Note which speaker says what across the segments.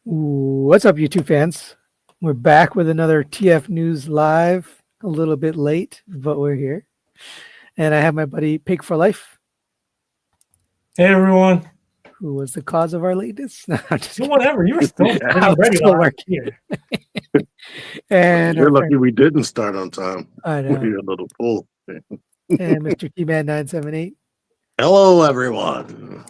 Speaker 1: What's up, YouTube fans? We're back with another TF News Live. A little bit late, but we're here. And I have my buddy Paik4life,
Speaker 2: Hey everyone.
Speaker 1: who was the cause of our lateness. No, I'm just
Speaker 2: Well,
Speaker 1: kidding.
Speaker 2: whatever. You were still
Speaker 1: I
Speaker 2: getting
Speaker 1: was
Speaker 2: ready
Speaker 1: still
Speaker 2: last
Speaker 1: working.
Speaker 2: year.
Speaker 1: And
Speaker 3: You're
Speaker 1: our
Speaker 3: lucky
Speaker 1: friend,
Speaker 3: we didn't start on time.
Speaker 1: I know.
Speaker 3: We're a little full.
Speaker 1: And Mr. Tman978.
Speaker 3: Hello, everyone.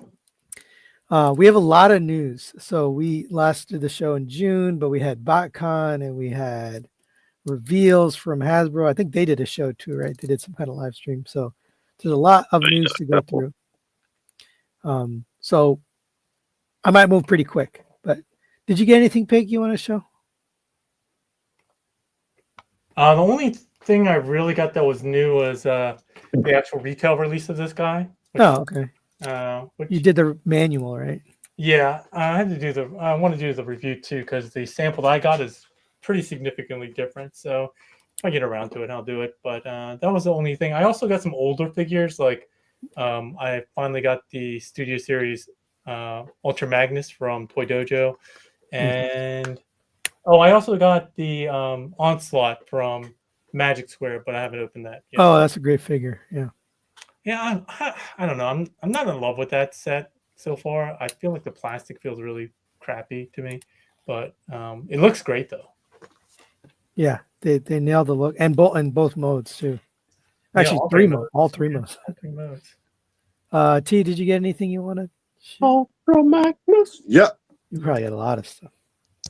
Speaker 1: We have a lot of news. So we last did the show in June, but we had BotCon and we had reveals from Hasbro. I think they did a show too, right? They did some kind of live stream. So there's a lot of news to go through. So I might move pretty quick. But did you get anything, Pig, you want to show?
Speaker 2: The only thing I really got that was new was the actual retail release of this guy.
Speaker 1: Okay.
Speaker 2: Which,
Speaker 1: You did the manual, right?
Speaker 2: Yeah, I had to do the. I want to do the review too because the sample that I got is pretty significantly different. So if I get around to it, I'll do it. But that was the only thing. I also got some older figures. Like I finally got the Studio Series Ultra Magnus from Toy Dojo, and I also got the Onslaught from Magic Square, but I haven't opened that yet.
Speaker 1: Oh, that's a great figure. Yeah.
Speaker 2: Yeah, I don't know. I'm not in love with that set so far. I feel like the plastic feels really crappy to me, but it looks great though.
Speaker 1: Yeah, they nailed the look and both modes too. Actually,
Speaker 2: all
Speaker 1: three modes. All three modes.
Speaker 2: All three modes.
Speaker 1: T, did you get anything you want to?
Speaker 3: Ultra Magnus. Yep.
Speaker 1: You probably got a lot of stuff.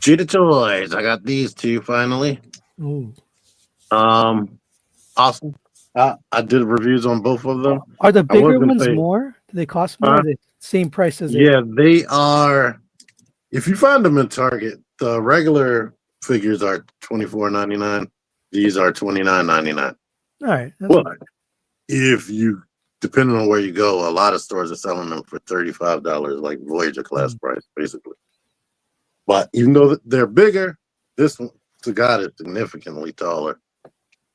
Speaker 3: Cheetah Toys. I got these two finally.
Speaker 1: Ooh.
Speaker 3: Awesome. I did reviews on both of them.
Speaker 1: Are the bigger
Speaker 3: wasn't
Speaker 1: ones
Speaker 3: saying-
Speaker 1: more? Do they cost more? Or are they same price as
Speaker 3: Yeah, they are. If you find them in Target, the regular figures are $24.99. These are $29.99.
Speaker 1: All right.
Speaker 3: But if you, depending on where you go, a lot of stores are selling them for $35, like Voyager class price, basically. But even though they're bigger, this one, to God, is significantly taller.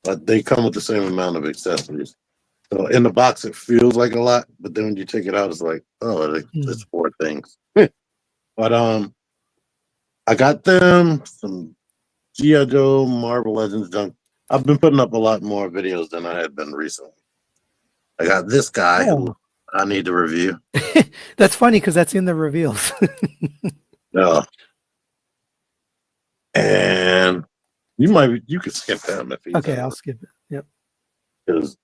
Speaker 3: But they come with the same amount of accessories. So in the box, it feels like a lot, but then when you take it out, it's like, oh, it's four things. But I got them some G.I. Joe, Marvel Legends junk. I've been putting up a lot more videos than I had been recently. I got this guy who I need to review.
Speaker 1: That's funny because that's in the reveals.
Speaker 3: And you could skip him if he's
Speaker 1: okay. I'll skip it. Yep.
Speaker 3: Because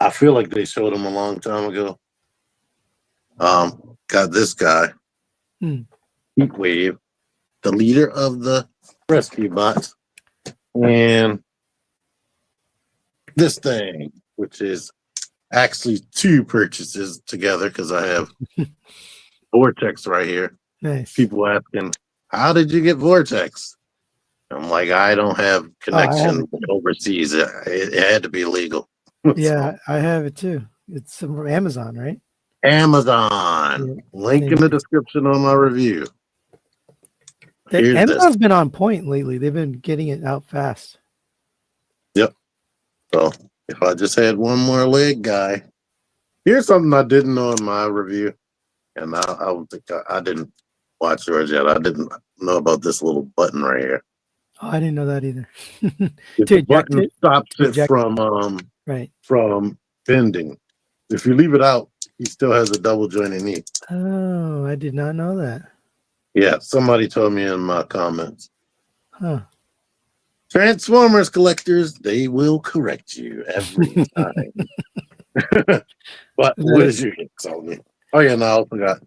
Speaker 3: I feel like they showed him a long time ago. Got this guy, Heatwave, the leader of the rescue bots, and this thing, which is actually two purchases together because I have Vortex right here.
Speaker 1: Nice.
Speaker 3: People asking, how did you get Vortex? I'm like, I don't have connection overseas. It had to be legal.
Speaker 1: Yeah, I have it too. It's from Amazon, right?
Speaker 3: Amazon.
Speaker 1: Yeah.
Speaker 3: Link in the description on my review.
Speaker 1: Amazon's been on point lately. They've been getting it out fast.
Speaker 3: Yep. So if I just had one more leg guy, here's something I didn't know in my review, and I didn't watch yours yet. I didn't know about this little button right here.
Speaker 1: Oh, I didn't know that either.
Speaker 3: The button stops it from bending. If you leave it out, he still has a double jointed knee.
Speaker 1: Oh, I did not know that.
Speaker 3: Yeah, somebody told me in my comments.
Speaker 1: Huh.
Speaker 3: Transformers collectors, they will correct you every time. But what did you get, Tony? Oh yeah, no, I also got.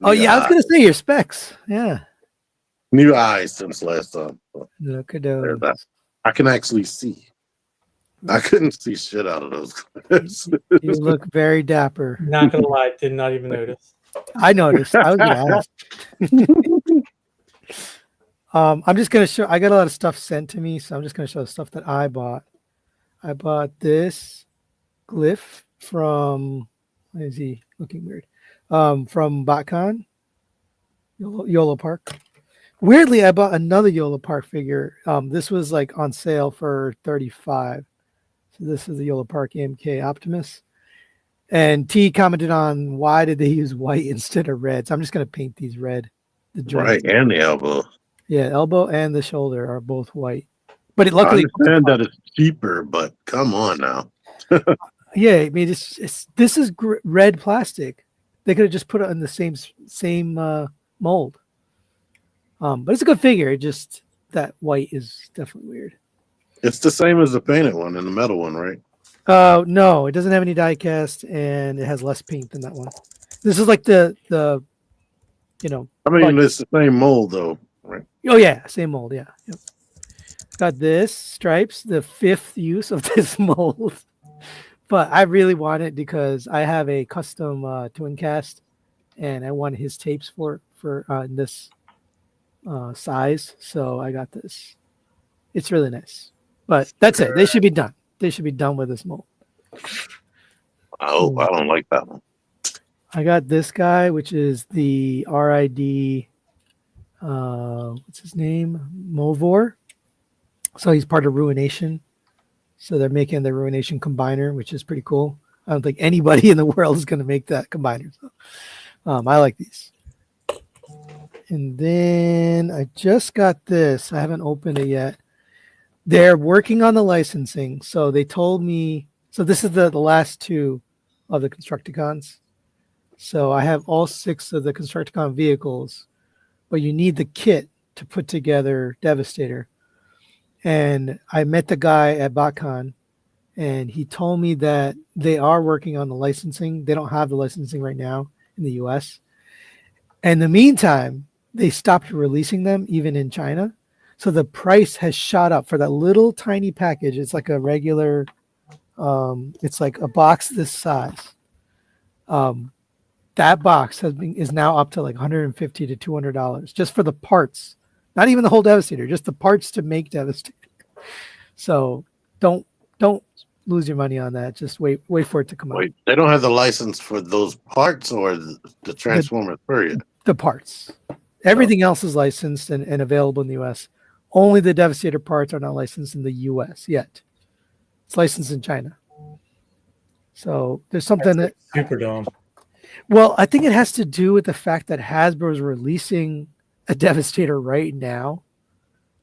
Speaker 1: Oh yeah, I was gonna say your specs. Yeah.
Speaker 3: New eyes since last time.
Speaker 1: Look at those.
Speaker 3: I can actually see. I couldn't see shit out of those.
Speaker 1: You look very dapper.
Speaker 2: Not gonna lie, did not even notice.
Speaker 1: I noticed. I was gonna ask. I'm just gonna show. I got a lot of stuff sent to me, so I'm just gonna show the stuff that I bought. I bought this glyph from. Why is he looking weird? From BotCon, Yola Park. Weirdly, I bought another Yola Park figure. This was like on sale for $35. So this is the Yola Park MK Optimus. And T commented on why did they use white instead of red. So I'm just going to paint these red. The joint.
Speaker 3: Right, and the elbow.
Speaker 1: Yeah, elbow and the shoulder are both white. But it
Speaker 3: I
Speaker 1: luckily,
Speaker 3: understand that it's cheaper, but come on now.
Speaker 1: yeah, I mean, this is red plastic. They could have just put it in the same mold. But it's a good figure. It just that white is definitely weird.
Speaker 3: It's the same as the painted one and the metal one, right?
Speaker 1: No, it doesn't have any die cast, and it has less paint than that one. This is like the
Speaker 3: I mean, it's the same mold though, right?
Speaker 1: oh yeah, same mold. Yeah. Yep. Got this stripes, the fifth use of this mold. But I really want it because I have a custom twin cast, and I want his tapes for in this size. So I got this. It's really nice. But that's it. They should be done. They should be done with this mold.
Speaker 3: I hope. I don't like that one.
Speaker 1: I got this guy, which is the RID. What's his name? Movor. So he's part of Ruination. So they're making the Ruination combiner, which is pretty cool. I don't think anybody in the world is going to make that combiner. So, I like these. And then I just got this. I haven't opened it yet. They're working on the licensing. So they told me. So this is the last two of the Constructicons. So I have all 6 of the Constructicon vehicles, but you need the kit to put together Devastator. And I met the guy at BotCon, and he told me that they are working on the licensing. They don't have the licensing right now in the US. And in the meantime, they stopped releasing them even in China. So the price has shot up for that little tiny package. It's like a regular, it's like a box this size. That box is now up to like $150 to $200 just for the parts. Not even the whole Devastator, just the parts to make Devastator. So don't lose your money on that. Just wait for it to come out.
Speaker 3: Wait, they don't have the license for those parts or the Transformers, period.
Speaker 1: The parts. Everything else is licensed and available in the US. Only the Devastator parts are not licensed in the US yet. It's licensed in China. So there's something that
Speaker 2: Superdome.
Speaker 1: well, I think it has to do with the fact that Hasbro is releasing a Devastator right now,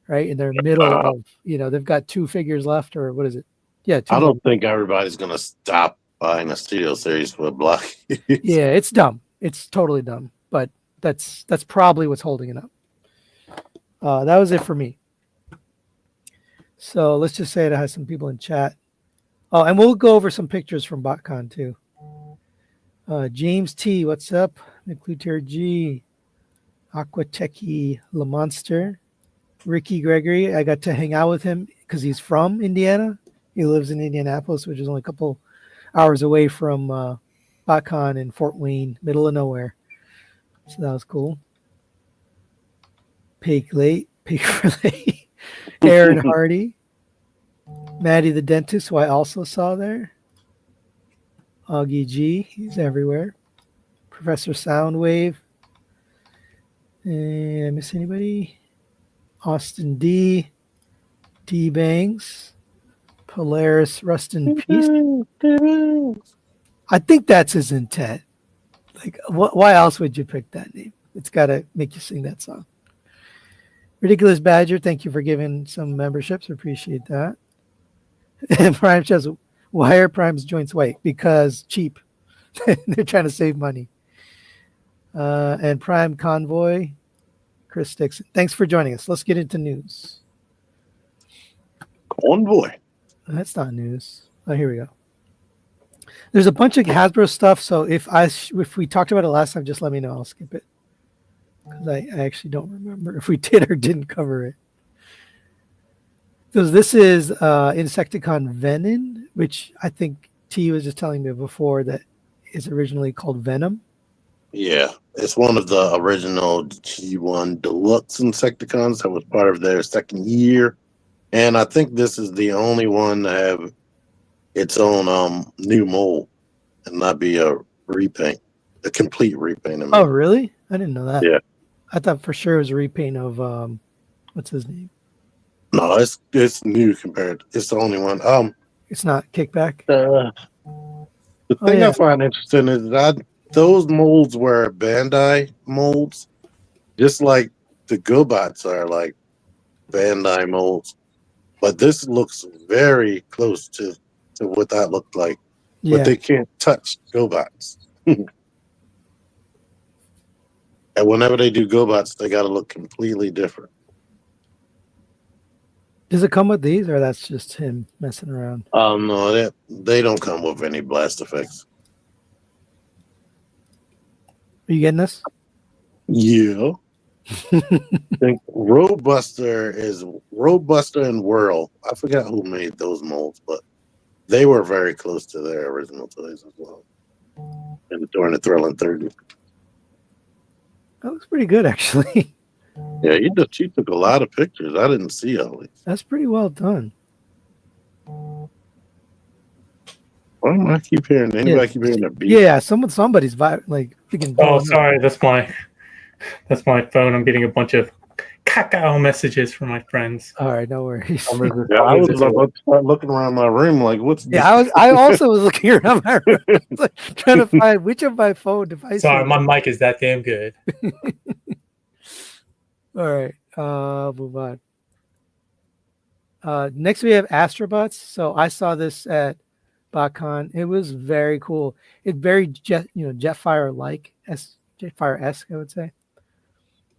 Speaker 1: right? In their middle of, they've got 2 figures left, or what is it? Yeah, 2
Speaker 3: I
Speaker 1: more.
Speaker 3: don't think everybody's gonna stop buying a studio series for a block.
Speaker 1: Yeah, it's dumb. It's totally dumb. But that's probably what's holding it up. That was it for me. So let's just say it has some people in chat. Oh, and we'll go over some pictures from BotCon too. James T, what's up? McCluter G, Aquatechy Le Monster, Ricky Gregory. I got to hang out with him because he's from Indiana. He lives in Indianapolis, which is only a couple hours away from BotCon in Fort Wayne, middle of nowhere. So that was cool. Paik4life, Aaron Hardy, Maddie the dentist, who I also saw there. Augie G, he's everywhere. Professor Soundwave. And I miss anybody? Austin D, D Bangs, Polaris Rust in Peace. I think that's his intent. Like, why else would you pick that name? It's got to make you sing that song. Ridiculous Badger, thank you for giving some memberships. Appreciate that. And Prime says, why are Prime's joints white? Because cheap. They're trying to save money. And Prime Convoy, Chris Dixon. Thanks for joining us. Let's get into news.
Speaker 3: Convoy.
Speaker 1: That's not news. Oh, here we go. There's a bunch of Hasbro stuff. So if we talked about it last time, just let me know. I'll skip it. Because I actually don't remember if we did or didn't cover it. Because this is Insecticon Venom, which I think T was just telling me before that is originally called Venom.
Speaker 3: Yeah, it's one of the original G1 Deluxe Insecticons that was part of their second year. And I think this is the only one to have its own new mold and not be a repaint, a complete repaint.
Speaker 1: Oh, really? I didn't know that.
Speaker 3: Yeah.
Speaker 1: I thought for sure it was a repaint of, what's his name?
Speaker 3: No, it's new compared. It's the only one.
Speaker 1: It's not Kickback?
Speaker 3: The thing I find interesting is that those molds were Bandai molds, just like the GoBots are like Bandai molds, but this looks very close to what that looked like. But
Speaker 1: Yeah.
Speaker 3: they can't touch GoBots. And whenever they do GoBots, they got to look completely different.
Speaker 1: Does it come with these, or that's just him messing around?
Speaker 3: No, they don't come with any blast effects.
Speaker 1: Are you getting this?
Speaker 3: Yeah. I think Roadbuster and Whirl. I forgot who made those molds, but they were very close to their original toys as well. And during the Thrill and 30.
Speaker 1: That looks pretty good, actually.
Speaker 3: Yeah, he took a lot of pictures. I didn't see all these.
Speaker 1: That's pretty well done.
Speaker 3: Why do I keep hearing anybody keep hearing a beat?
Speaker 1: Yeah, somebody's like freaking.
Speaker 2: Oh, sorry, that's my phone. I'm getting a bunch of cacao messages from my friends.
Speaker 1: All right, no worries.
Speaker 3: Yeah, I was about to start looking around my room like, what's this?
Speaker 1: Yeah, I also was looking around my room, like, trying to find which of my phone devices.
Speaker 2: Sorry, my mic is that damn good.
Speaker 1: All right, move on. Next we have Astrobots. So I saw this at BotCon. It was very cool. It's very Jetfire like, Jetfire-esque, I would say.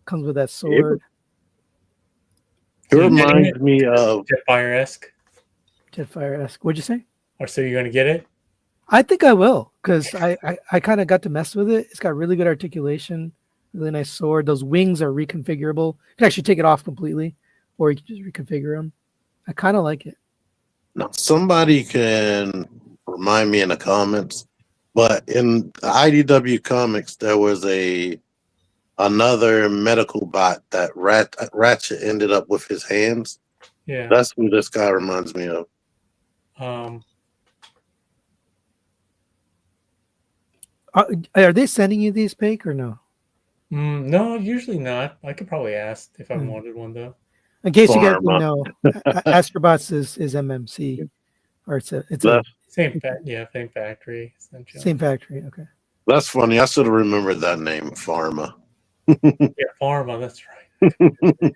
Speaker 1: Comes with that sword.
Speaker 3: It reminds me of
Speaker 2: Jetfire-esque.
Speaker 1: Jetfire-esque. What'd you say?
Speaker 2: Or so you're gonna get it?
Speaker 1: I think I will, because I kind of got to mess with it. It's got really good articulation, really nice sword. Those wings are reconfigurable. You can actually take it off completely, or you can just reconfigure them. I kind of like it.
Speaker 3: now somebody can remind me in the comments, but in the IDW comics there was another medical bot that Ratchet ended up with his hands.
Speaker 2: Yeah.
Speaker 3: That's who this guy reminds me of.
Speaker 1: Are they sending you these, Paik, or no?
Speaker 2: No, usually not. I could probably ask if I wanted one though.
Speaker 1: In case you guys didn't know, Astrobots is MMC, or it's a
Speaker 2: same factory essentially.
Speaker 1: Same factory. Okay.
Speaker 3: That's funny. I should have remembered that name, Pharma.
Speaker 2: Yeah, Pharma. That's right.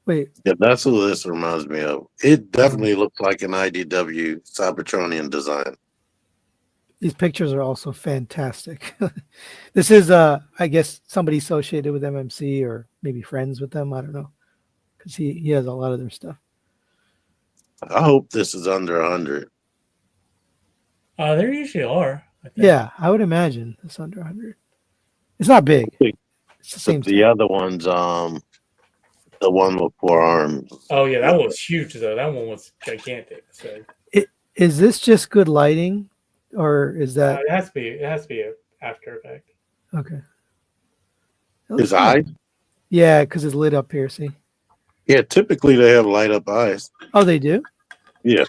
Speaker 1: Wait.
Speaker 3: Yeah, that's who this reminds me of. It definitely looks like an IDW Cybertronian design.
Speaker 1: These pictures are also fantastic. This is, I guess, somebody associated with MMC or maybe friends with them. I don't know, because he has a lot of their stuff.
Speaker 3: I hope this is under 100.
Speaker 2: There usually are. I think.
Speaker 1: Yeah, I would imagine it's under 100. It's not big. It's the same.
Speaker 3: The other one's the one with 4 arms.
Speaker 2: Oh yeah, that one was huge though. That one was gigantic. So.
Speaker 1: Is this just good lighting, or is that?
Speaker 2: It has to be. It has to be an After Effect.
Speaker 1: Okay.
Speaker 3: His eyes?
Speaker 1: Yeah, because it's lit up here. See?
Speaker 3: Yeah, typically they have light up eyes.
Speaker 1: Oh, they do?
Speaker 3: Yeah.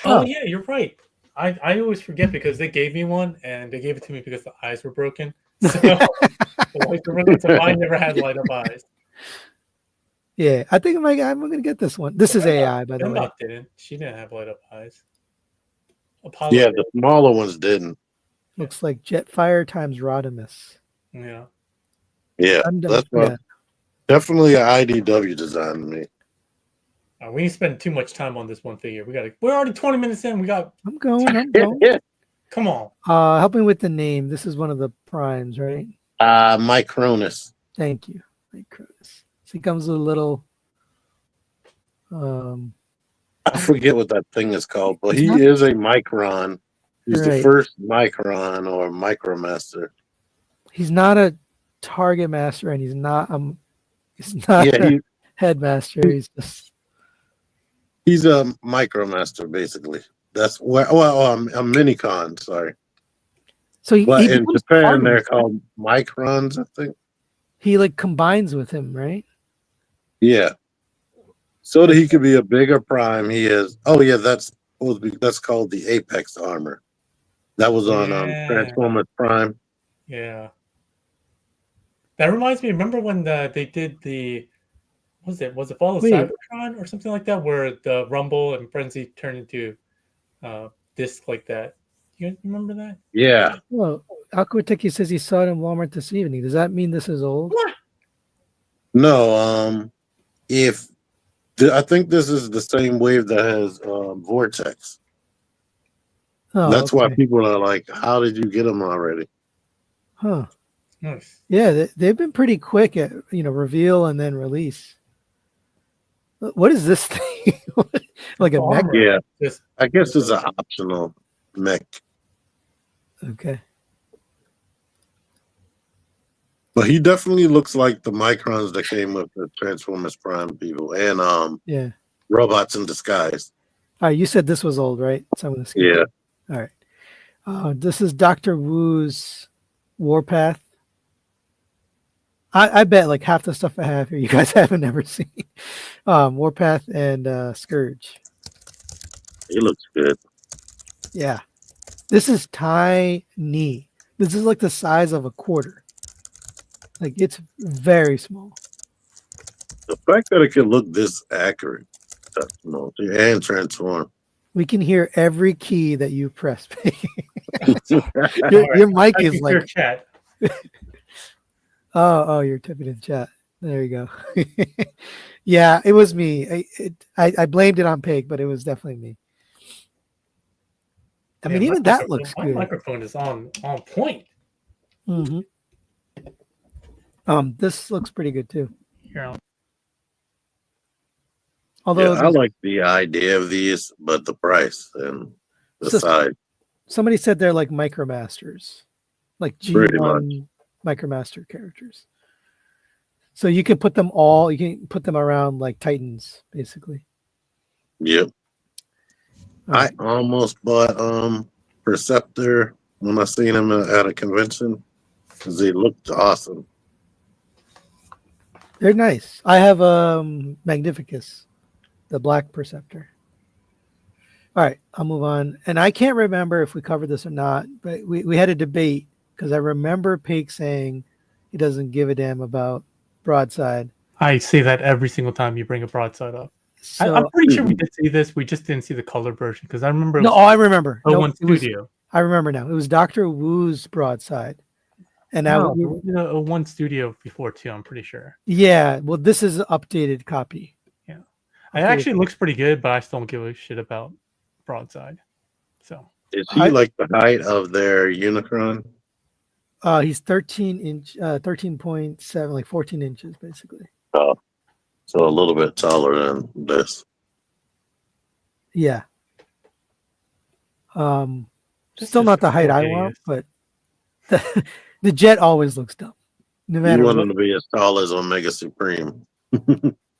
Speaker 2: Oh yeah, you're right. I always forget because they gave me one and they gave it to me because the eyes were broken. So, so mine never had light up eyes.
Speaker 1: Yeah, I think I'm going to get this one. This is AI, by the way.
Speaker 2: Didn't. She didn't have light up eyes.
Speaker 3: Apollo yeah, the smaller ones didn't.
Speaker 1: Looks like Jetfire times Rodimus.
Speaker 2: Yeah.
Speaker 3: Yeah, that's definitely an IDW design to me.
Speaker 2: We didn't spend too much time on this one figure. We're already 20 minutes in.
Speaker 1: I'm going.
Speaker 2: Come on.
Speaker 1: Help me with the name. This is one of the primes, right?
Speaker 3: Micronus.
Speaker 1: Thank you. Micronus. So he comes with a little
Speaker 3: I forget what that thing is called, but he is a Micron. He's the first Micron or Micromaster.
Speaker 1: He's not a Target Master, and he's not a Headmaster.
Speaker 3: He's a Micromaster, basically. That's where a Minicon, sorry.
Speaker 1: So
Speaker 3: in Japan they're called Microns, I think.
Speaker 1: He like combines with him, right?
Speaker 3: Yeah. So that he could be a bigger prime, he is. Oh yeah, that's called the Apex armor. That was on Transformers Prime.
Speaker 2: Yeah. That reminds me. Remember when they did the? Was it Fall of Cybertron or something like that, where the Rumble and Frenzy turned into disc like that? You remember that?
Speaker 3: Yeah.
Speaker 1: Well, Aquateki says he saw it in Walmart this evening. Does that mean this is old?
Speaker 2: What?
Speaker 3: No, if I think this is the same wave that has Vortex.
Speaker 1: Oh,
Speaker 3: That's why
Speaker 1: okay.
Speaker 3: people are like, "How did you get them already?"
Speaker 1: Huh.
Speaker 2: Nice.
Speaker 1: Yeah, they've been pretty quick at reveal and then release. What is this thing? Like a mech?
Speaker 2: Armor.
Speaker 3: Yeah,
Speaker 2: Just
Speaker 3: I guess it's an optional mech,
Speaker 1: Okay.
Speaker 3: but he definitely looks like the Microns that came with the Transformers Prime people and
Speaker 1: Yeah.
Speaker 3: Robots in Disguise.
Speaker 1: All right. You said this was old, right? So I'm gonna skip
Speaker 3: Yeah,
Speaker 1: it. All right. This is Doctor Wu's Warpath. I bet like half the stuff I have here you guys haven't never seen. Warpath and Scourge.
Speaker 3: he looks good.
Speaker 1: Yeah. This is tiny. This is like the size of a quarter. Like it's very small.
Speaker 3: The fact that it can look this accurate, and transform.
Speaker 1: We can hear every key that you press.
Speaker 2: all
Speaker 1: your
Speaker 2: right.
Speaker 1: mic
Speaker 2: I
Speaker 1: is
Speaker 2: can hear
Speaker 1: like,
Speaker 2: chat.
Speaker 1: oh, you're typing in chat. There you go. Yeah, it was me. I blamed it on Pig, but it was definitely me. I mean,
Speaker 2: Yeah,
Speaker 1: even that looks
Speaker 2: my
Speaker 1: good.
Speaker 2: microphone is on point.
Speaker 1: hmm This looks pretty good too.
Speaker 2: Here,
Speaker 3: Yeah,
Speaker 1: Although
Speaker 3: I like the idea of these, but the price and the
Speaker 1: so
Speaker 3: size,
Speaker 1: somebody said they're like Micromasters, like
Speaker 3: pretty much.
Speaker 1: G1 Micromaster characters. So you can put them all. You can put them around like Titans, basically.
Speaker 3: Yep.
Speaker 1: All
Speaker 3: I
Speaker 1: right.
Speaker 3: almost bought Perceptor when I seen him at a convention because he looked awesome.
Speaker 1: They're nice. I have Magnificus, the Black Perceptor. All right, I'll move on. And I can't remember if we covered this or not, but we had a debate because I remember Paik saying he doesn't give a damn about Broadside.
Speaker 2: I say that every single time you bring a broadside up. I'm
Speaker 1: So
Speaker 2: pretty sure we did see this. We just didn't see the color version because I remember it
Speaker 1: no,
Speaker 2: was
Speaker 1: I remember. No,
Speaker 2: one
Speaker 1: it was.
Speaker 2: studio.
Speaker 1: I remember now. It was Doctor Wu's Broadside, and
Speaker 2: No, we did a one studio before too. I'm pretty sure.
Speaker 1: yeah. Well, this is an updated copy.
Speaker 2: Yeah, it
Speaker 1: Updated.
Speaker 2: actually looks pretty good, but I still don't give a shit about broadside. So
Speaker 3: Is he like the height of their Unicron?
Speaker 1: He's 13.7, like 14 inches, basically.
Speaker 3: Oh, so a little bit taller than this.
Speaker 1: Yeah.
Speaker 2: This
Speaker 1: Still
Speaker 2: is
Speaker 1: not the height I
Speaker 2: hideous.
Speaker 1: want, but the jet always looks dumb, no
Speaker 3: You
Speaker 1: matter
Speaker 3: want
Speaker 1: what.
Speaker 3: him to be as tall as Omega Supreme.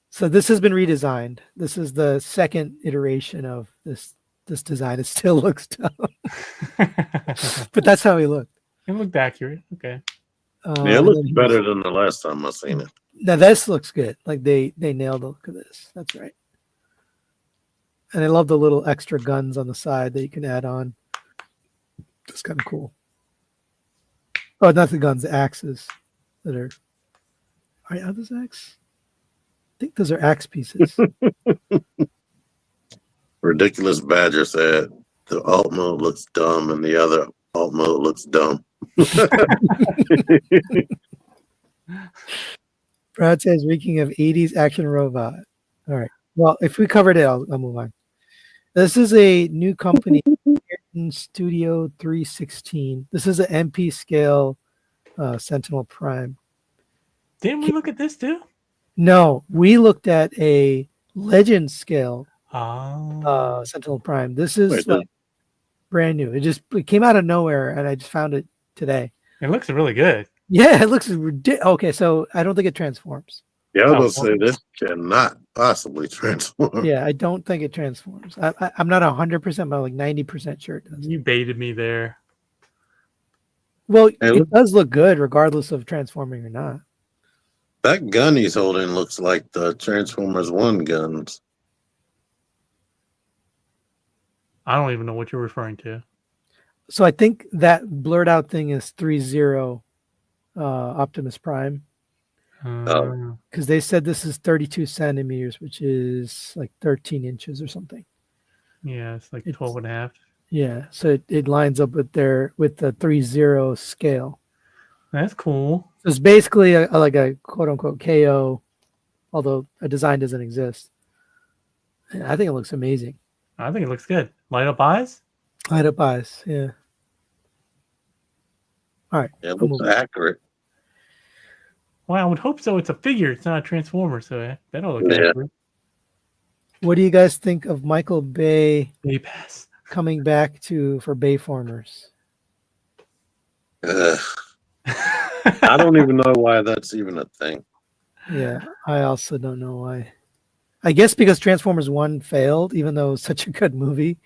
Speaker 1: So this has been redesigned. This is the second iteration of this design. It still looks dumb, but that's how he looked.
Speaker 2: It looked accurate. Okay.
Speaker 3: Yeah, it
Speaker 1: and then
Speaker 3: looks
Speaker 1: he's-
Speaker 3: better than the last time I seen it.
Speaker 1: Now this looks good. Like they nailed the look of this. That's right. And I love the little extra guns on the side that you can add on. It's kind of cool. Oh, not the guns, the axes that are. All right, are those axe? I think those are axe pieces.
Speaker 3: Ridiculous Badger said the alt mode looks dumb and the other alt mode looks dumb.
Speaker 1: Brad says, reeking of 80s action robot. All right. Well, if we covered it, I'll move on. This is a new company, Studio 316. This is an MP scale Sentinel Prime.
Speaker 2: Didn't we look at this too?
Speaker 1: No, we looked at a Legend scale
Speaker 2: Oh.
Speaker 1: Sentinel Prime. This is
Speaker 3: Wait,
Speaker 1: like brand new. It came out of nowhere, and I just found it today.
Speaker 2: It looks really good.
Speaker 1: Yeah, it looks ridiculous. Okay, so I don't think it transforms.
Speaker 3: Yeah, I was going to say this cannot possibly transform.
Speaker 1: Yeah, I don't think it transforms. I'm not 100%, but like 90% sure it does.
Speaker 2: You baited me there.
Speaker 1: Well,
Speaker 3: Hey,
Speaker 1: it
Speaker 3: look-
Speaker 1: does look good regardless of transforming or not.
Speaker 3: That gun he's holding looks like the Transformers 1 guns.
Speaker 2: I don't even know what you're referring to.
Speaker 1: So I think that blurred out thing is 3.0 Optimus Prime, because they said this is 32 centimeters, which is like 13 inches or something.
Speaker 2: Yeah, it's like 12 and a half.
Speaker 1: Yeah, so it lines up with the 3.0 scale.
Speaker 2: That's cool.
Speaker 1: So it's basically like a quote unquote KO although a design doesn't exist. And I think it looks amazing.
Speaker 2: I think it looks good. Light up eyes.
Speaker 1: Light up eyes, yeah. All right,
Speaker 3: It
Speaker 1: I'll
Speaker 3: looks
Speaker 1: move on.
Speaker 3: accurate.
Speaker 2: Well, I would hope so. It's a figure. It's not a transformer, so that'll look
Speaker 3: Yeah.
Speaker 2: accurate.
Speaker 1: What do you guys think of Michael Bay
Speaker 2: Day pass.
Speaker 1: coming back for Bayformers?
Speaker 3: Ugh. I don't even know why that's even a thing.
Speaker 1: Yeah, I also don't know why. I guess because Transformers 1 failed, even though it was such a good movie.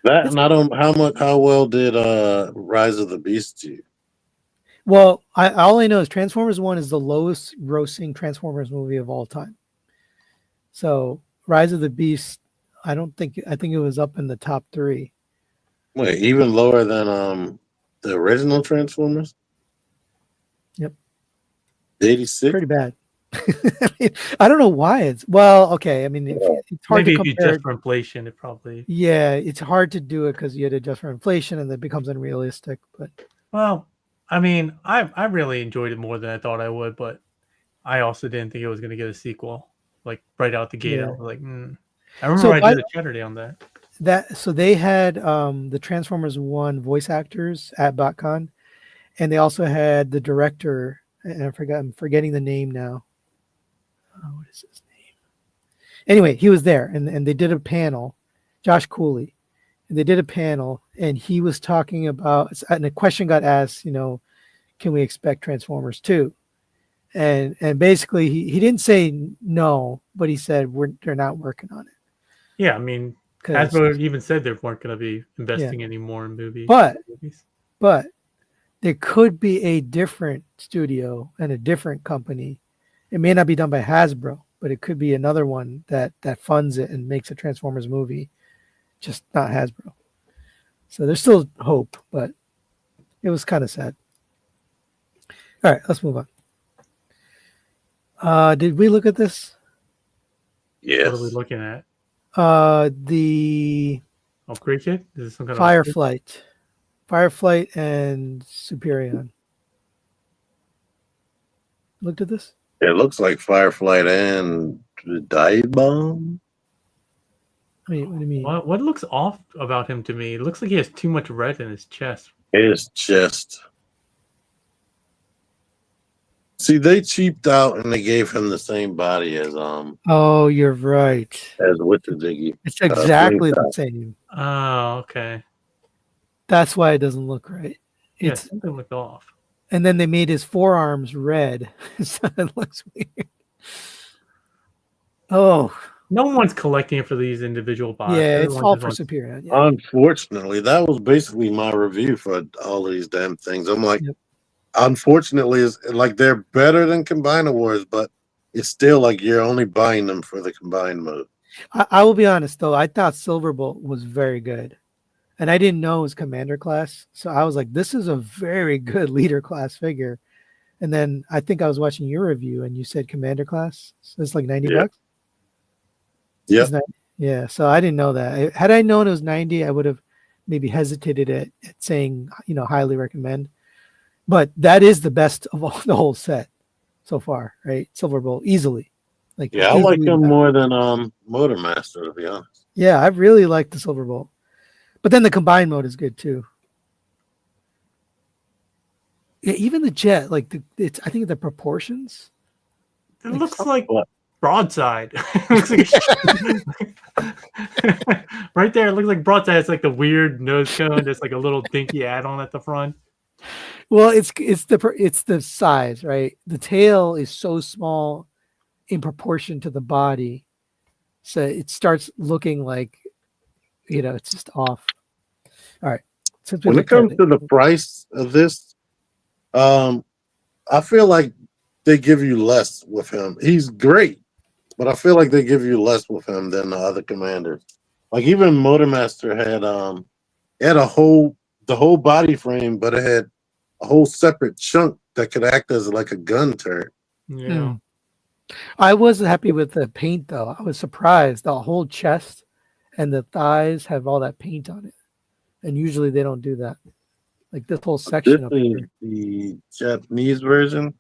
Speaker 3: That and I don't how well did Rise of the Beast do?
Speaker 1: Well, all I know is Transformers 1 is the lowest grossing Transformers movie of all time. So Rise of the Beast, I think it was up in the top 3.
Speaker 3: Wait, even lower than the original Transformers?
Speaker 1: Yep.
Speaker 3: 86?
Speaker 1: Pretty bad. I mean, I don't know why okay. I mean, it's hard
Speaker 2: Maybe
Speaker 1: to
Speaker 2: if you
Speaker 1: compare.
Speaker 2: adjust for inflation, it probably.
Speaker 1: Yeah, it's hard to do it because you had to adjust for inflation and it becomes unrealistic. But
Speaker 2: Well, I mean, I really enjoyed it more than I thought I would, but I also didn't think it was going to get a sequel. Like right out the gate, I was like, I remember I did a Saturday on that.
Speaker 1: So they had the Transformers 1 voice actors at BotCon, and they also had the director, and I'm forgetting the name now. Oh, what is his name? Anyway, he was there, and they did a panel, Josh Cooley, and they did a panel, and he was talking about, and a question got asked, can we expect Transformers 2? And basically he didn't say no, but he said they're not working on it.
Speaker 2: Yeah, I mean, Hasbro even said they weren't going to be investing anymore in movies.
Speaker 1: But there could be a different studio and a different company. It may not be done by Hasbro, but it could be another one that funds it and makes a Transformers movie, just not Hasbro. So there's still hope, but it was kind of sad. All right, let's move on. Did we look at this?
Speaker 3: Yes.
Speaker 2: What are we looking at?
Speaker 1: The
Speaker 2: upgrade kit? Is this some kind
Speaker 1: Fireflight and Superion. Looked at this?
Speaker 3: It looks like Fireflight and the Dive Bomb.
Speaker 1: Wait, what do you mean?
Speaker 2: What looks off about him to me? It looks like he has too much red in his chest.
Speaker 3: His chest. See, they cheaped out and they gave him the same body as
Speaker 1: Oh, you're right.
Speaker 3: As Witch-a-Jiggy.
Speaker 1: It's exactly the same.
Speaker 2: Oh, okay.
Speaker 1: That's why it doesn't look right.
Speaker 2: It's something looked off.
Speaker 1: And then they made his forearms red, so it looks weird. Oh,
Speaker 2: no one's collecting it for these individual bodies.
Speaker 1: Yeah, it's all for Superior. Yeah.
Speaker 3: Unfortunately, that was basically my review for all of these damn things. I'm like, unfortunately, it's like they're better than Combiner Wars, but it's still like you're only buying them for the combined mode.
Speaker 1: I will be honest though, I thought Silverbolt was very good. And I didn't know it was Commander class. So I was like, this is a very good leader class figure. And then I think I was watching your review and you said Commander class. So it's like 90 bucks.
Speaker 3: Yeah.
Speaker 1: Yeah. So I didn't know that. Had I known it was 90, I would have maybe hesitated at saying, highly recommend. But that is the best of the whole set so far, right? Silverbolt, easily.
Speaker 3: I like him more than Motormaster, to be honest.
Speaker 1: Yeah, I really like the Silverbolt. But then the combined mode is good too. Yeah, even the jet, like I think the proportions.
Speaker 2: It looks like Broadside. Looks like right there, it looks like Broadside. It's like the weird nose cone. There's like a little dinky add-on at the front.
Speaker 1: Well, it's the size, right? The tail is so small in proportion to the body, so it starts looking like it's just off. All right.
Speaker 3: When it comes to the price of this, I feel like they give you less with him. He's great, but I feel like they give you less with him than the other commanders. Like even Motormaster had the whole body frame, but it had a whole separate chunk that could act as like a gun turret.
Speaker 2: Yeah.
Speaker 1: I was happy with the paint though. I was surprised. The whole chest and the thighs have all that paint on it. And usually they don't do that. Like this whole section
Speaker 3: This is the Japanese version.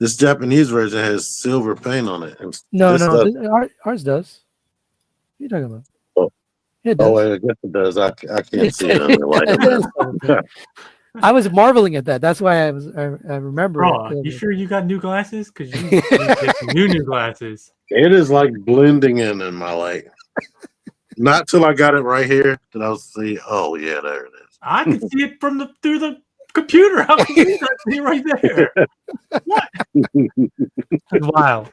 Speaker 3: This Japanese version has silver paint on it. And
Speaker 1: No,
Speaker 3: this
Speaker 1: no,
Speaker 3: does.
Speaker 1: ours does. What are you talking about?
Speaker 3: Oh,
Speaker 1: It does.
Speaker 3: I guess it does. I can't see it
Speaker 1: Yeah,
Speaker 3: under the light.
Speaker 1: it does. I was marveling at that. That's why I remember
Speaker 2: Bro,
Speaker 1: it.
Speaker 2: you sure you got new glasses? Because you need to get some new glasses.
Speaker 3: It is like blending in my light. Not till I got it right here that I'll see. Oh yeah, there it is.
Speaker 2: I can see it through the computer. How can you not see it right there? What? That's wild.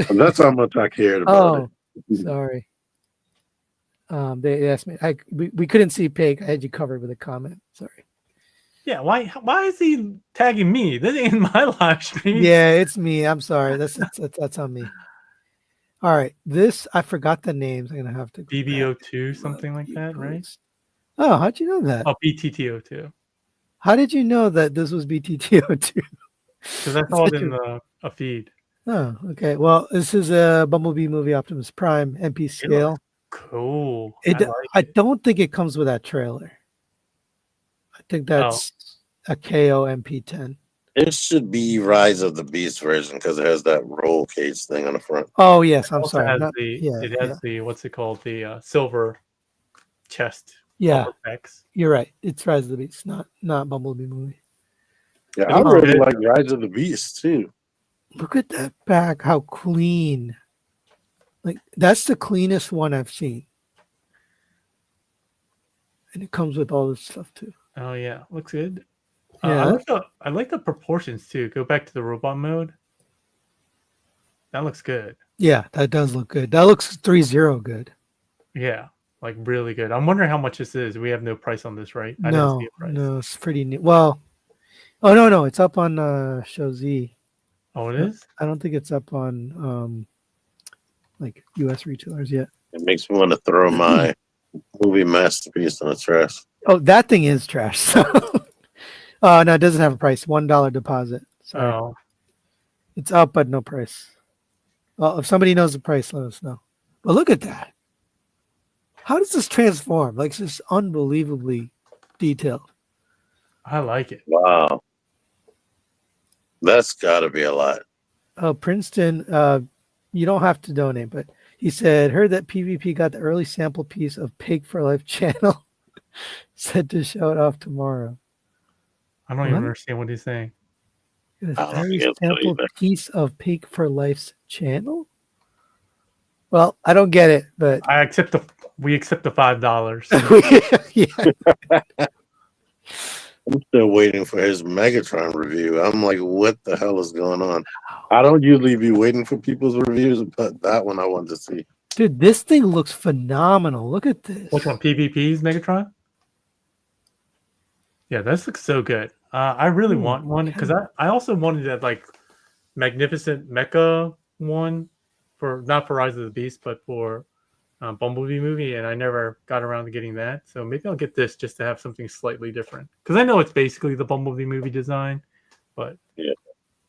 Speaker 3: And that's how much I cared about it.
Speaker 1: Sorry. They asked me. We couldn't see Pig. I had you covered with a comment. Sorry.
Speaker 2: Yeah, why is he tagging me? This ain't my live stream.
Speaker 1: Yeah, it's me. I'm sorry. That's on me. All right. This I forgot the names. I'm gonna have to go
Speaker 2: BBO2, something like that, right?
Speaker 1: Oh, how'd you know that?
Speaker 2: Oh, BTTO2.
Speaker 1: How did you know that this was BTTO2?
Speaker 2: Because I saw it in a feed.
Speaker 1: Oh, okay. Well, this is a Bumblebee movie, Optimus Prime, MP scale.
Speaker 2: Cool.
Speaker 1: I don't think it comes with that trailer. I think that's a KO MP10.
Speaker 3: It should be Rise of the Beast version because it has that roll cage thing on the front.
Speaker 1: Oh yes, I'm
Speaker 2: also
Speaker 1: sorry.
Speaker 2: Has it has the what's it called? The silver chest.
Speaker 1: Yeah,
Speaker 2: effects.
Speaker 1: You're right. It's Rise of the Beast, not Bumblebee movie.
Speaker 3: Yeah, I really like Rise of the Beast too.
Speaker 1: Look at that back, how clean. Like that's the cleanest one I've seen. And it comes with all this stuff too.
Speaker 2: Oh yeah, looks good.
Speaker 1: Yeah,
Speaker 2: I like the proportions too. Go back to the robot mode. That looks good.
Speaker 1: Yeah, that does look good. That looks 3.0 good.
Speaker 2: Yeah, like really good. I'm wondering how much this is. We have no price on this, right? I didn't see a price.
Speaker 1: No, it's pretty new. Well, no, it's up on Show Z.
Speaker 2: Oh, it is?
Speaker 1: I don't think it's up on like US retailers yet.
Speaker 3: It makes me want to throw my movie masterpiece in the trash.
Speaker 1: Oh, that thing is trash. So. Oh no, it doesn't have a price. $1 deposit. Sorry.
Speaker 2: Oh,
Speaker 1: It's up, but no price. Well, if somebody knows the price, let us know. But look at that. How does this transform? Like, it's just unbelievably detailed.
Speaker 2: I like it.
Speaker 3: Wow. That's got to be a lot.
Speaker 1: Princeton, you don't have to donate, but he said, heard that PvP got the early sample piece of Paik4life channel. Said to show it off tomorrow.
Speaker 2: I don't even understand what he's saying.
Speaker 1: A very sample piece of Paik4life's channel? Well, I don't get it, but
Speaker 2: we accept the $5.
Speaker 1: Yeah.
Speaker 3: I'm still waiting for his Megatron review. I'm like, what the hell is going on? I don't usually be waiting for people's reviews, but that one I wanted to see.
Speaker 1: Dude, this thing looks phenomenal. Look at this.
Speaker 2: Which one? PvP's Megatron? Yeah, this looks so good. I really want one because I also wanted that like magnificent mecha one for not for Rise of the Beast, but for Bumblebee movie, and I never got around to getting that. So maybe I'll get this just to have something slightly different because I know it's basically the Bumblebee movie design, but
Speaker 3: yeah,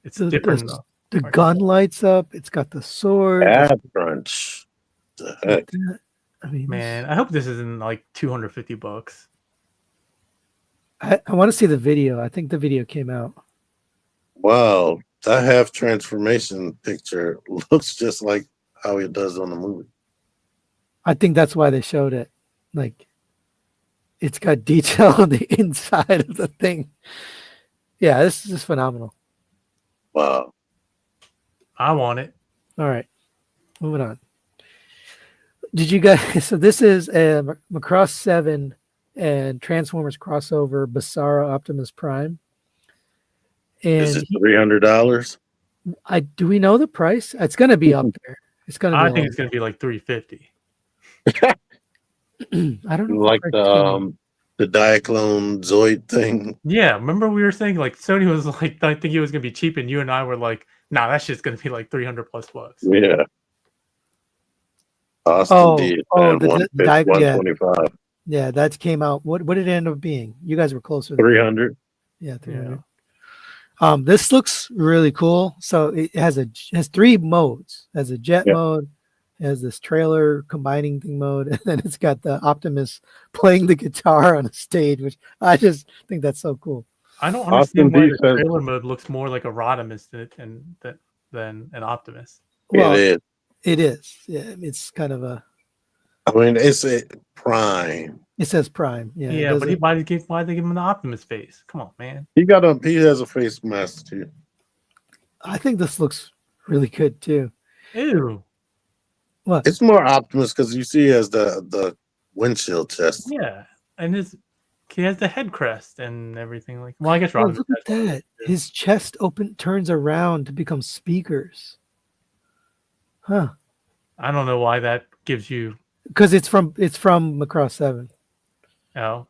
Speaker 2: it's different.
Speaker 1: The gun lights up. It's got the sword.
Speaker 3: Ad crunch. The heck?
Speaker 1: I mean,
Speaker 2: Man, I hope this isn't like $250.
Speaker 1: I want to see the video. I think the video came out.
Speaker 3: Wow, that half transformation picture looks just like how it does on the movie.
Speaker 1: I think that's why they showed it. Like, it's got detail on the inside of the thing. Yeah, this is just phenomenal.
Speaker 3: Wow.
Speaker 2: I want it.
Speaker 1: All right, moving on. Did you guys? So this is a Macross 7 and Transformers crossover Basara Optimus Prime. And
Speaker 3: is it $300?
Speaker 1: Do we know the price? It's going to be up there. It's going to.
Speaker 2: I think it's going to be like $350.
Speaker 1: I don't know.
Speaker 3: Like the Diaclone Zoid thing.
Speaker 2: Yeah, remember we were saying like Sony was like, I think it was going to be cheap, and you and I were like, nah, that shit's going to be like $300+ bucks.
Speaker 3: Yeah. Austin did.
Speaker 1: The
Speaker 3: 125.
Speaker 1: Yeah, that came out. What did it end up being? You guys were closer.
Speaker 3: 300.
Speaker 1: Yeah, 300. Yeah. This looks really cool. So it has three modes. It has a jet mode, it has this trailer combining thing mode, and then it's got the Optimus playing the guitar on a stage, which I just think that's so cool.
Speaker 2: I don't
Speaker 3: Austin
Speaker 2: understand why
Speaker 3: D
Speaker 2: the
Speaker 3: says
Speaker 2: trailer mode looks more like a Rodimus than an Optimus.
Speaker 1: Well,
Speaker 3: it is.
Speaker 1: it is. Yeah, it's kind of a.
Speaker 3: I mean, it's a prime.
Speaker 1: It says Prime. Yeah, it
Speaker 2: Yeah, but
Speaker 1: doesn't.
Speaker 2: why did they give him the Optimus face? Come on, man.
Speaker 3: He has a face mask too.
Speaker 1: I think this looks really good too.
Speaker 2: Ew.
Speaker 1: What?
Speaker 3: It's more Optimus because you see he has the windshield chest.
Speaker 2: Yeah, and he has the head crest and everything. Like, well, I guess
Speaker 1: Oh,
Speaker 2: Rodimus
Speaker 1: look
Speaker 2: has
Speaker 1: at
Speaker 2: one of
Speaker 1: that.
Speaker 2: those too.
Speaker 1: His chest turns around to become speakers. Huh.
Speaker 2: I don't know why that gives you.
Speaker 1: Because it's from Macross 7.
Speaker 2: Oh,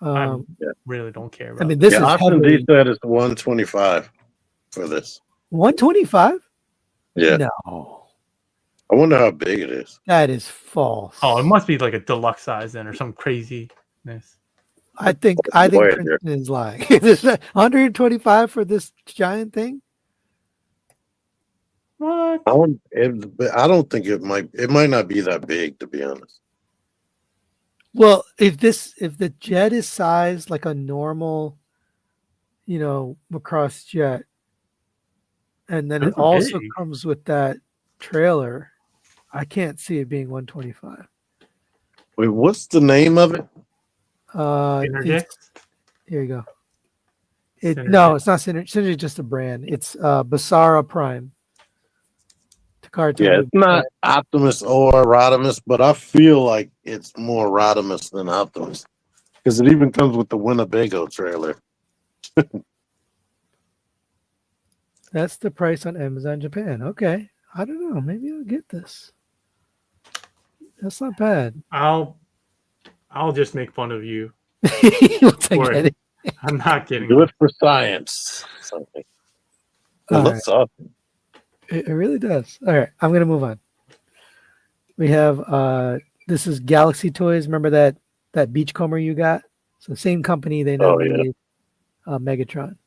Speaker 2: I
Speaker 1: Um,
Speaker 2: really don't care
Speaker 1: I
Speaker 2: about
Speaker 1: mean,
Speaker 2: that.
Speaker 1: this
Speaker 3: Yeah,
Speaker 1: is
Speaker 3: Austin D
Speaker 1: heavily
Speaker 3: said it's 125 for this.
Speaker 1: 125.
Speaker 3: Yeah,
Speaker 1: No,
Speaker 3: I wonder how big it is.
Speaker 1: that is false.
Speaker 2: Oh, it must be like a deluxe size then, or some craziness.
Speaker 1: I think
Speaker 3: Voyager.
Speaker 1: Princeton is lying. Is it 125 for this giant thing?
Speaker 2: What?
Speaker 3: I don't think it might not be that big, to be honest.
Speaker 1: Well, if the jet is sized like a normal, Macross jet, and then it
Speaker 2: Those are
Speaker 1: also
Speaker 2: big.
Speaker 1: comes with that trailer, I can't see it being 125.
Speaker 3: Wait, what's the name of it?
Speaker 2: Synergex?
Speaker 1: Here you go.
Speaker 2: Synergex.
Speaker 1: No, it's not Synergy. Synergy is just a brand. It's Basara Prime. Takara
Speaker 3: Yeah,
Speaker 1: Tomy
Speaker 3: it's not Optimus or Rodimus, but I feel like it's more Rodimus than Optimus because it even comes with the Winnebago trailer.
Speaker 1: That's the price on Amazon Japan. Okay. I don't know. Maybe I'll get this. That's not bad.
Speaker 2: I'll just make fun of you.
Speaker 1: Once I
Speaker 2: for
Speaker 1: get
Speaker 2: it.
Speaker 1: it.
Speaker 2: I'm not kidding.
Speaker 3: Do it for science. Something. It
Speaker 1: All
Speaker 3: looks awesome.
Speaker 1: It really does. All right. I'm going to move on. We have, this is Galaxy Toys. Remember that beachcomber you got? So same company. They now made Megatron.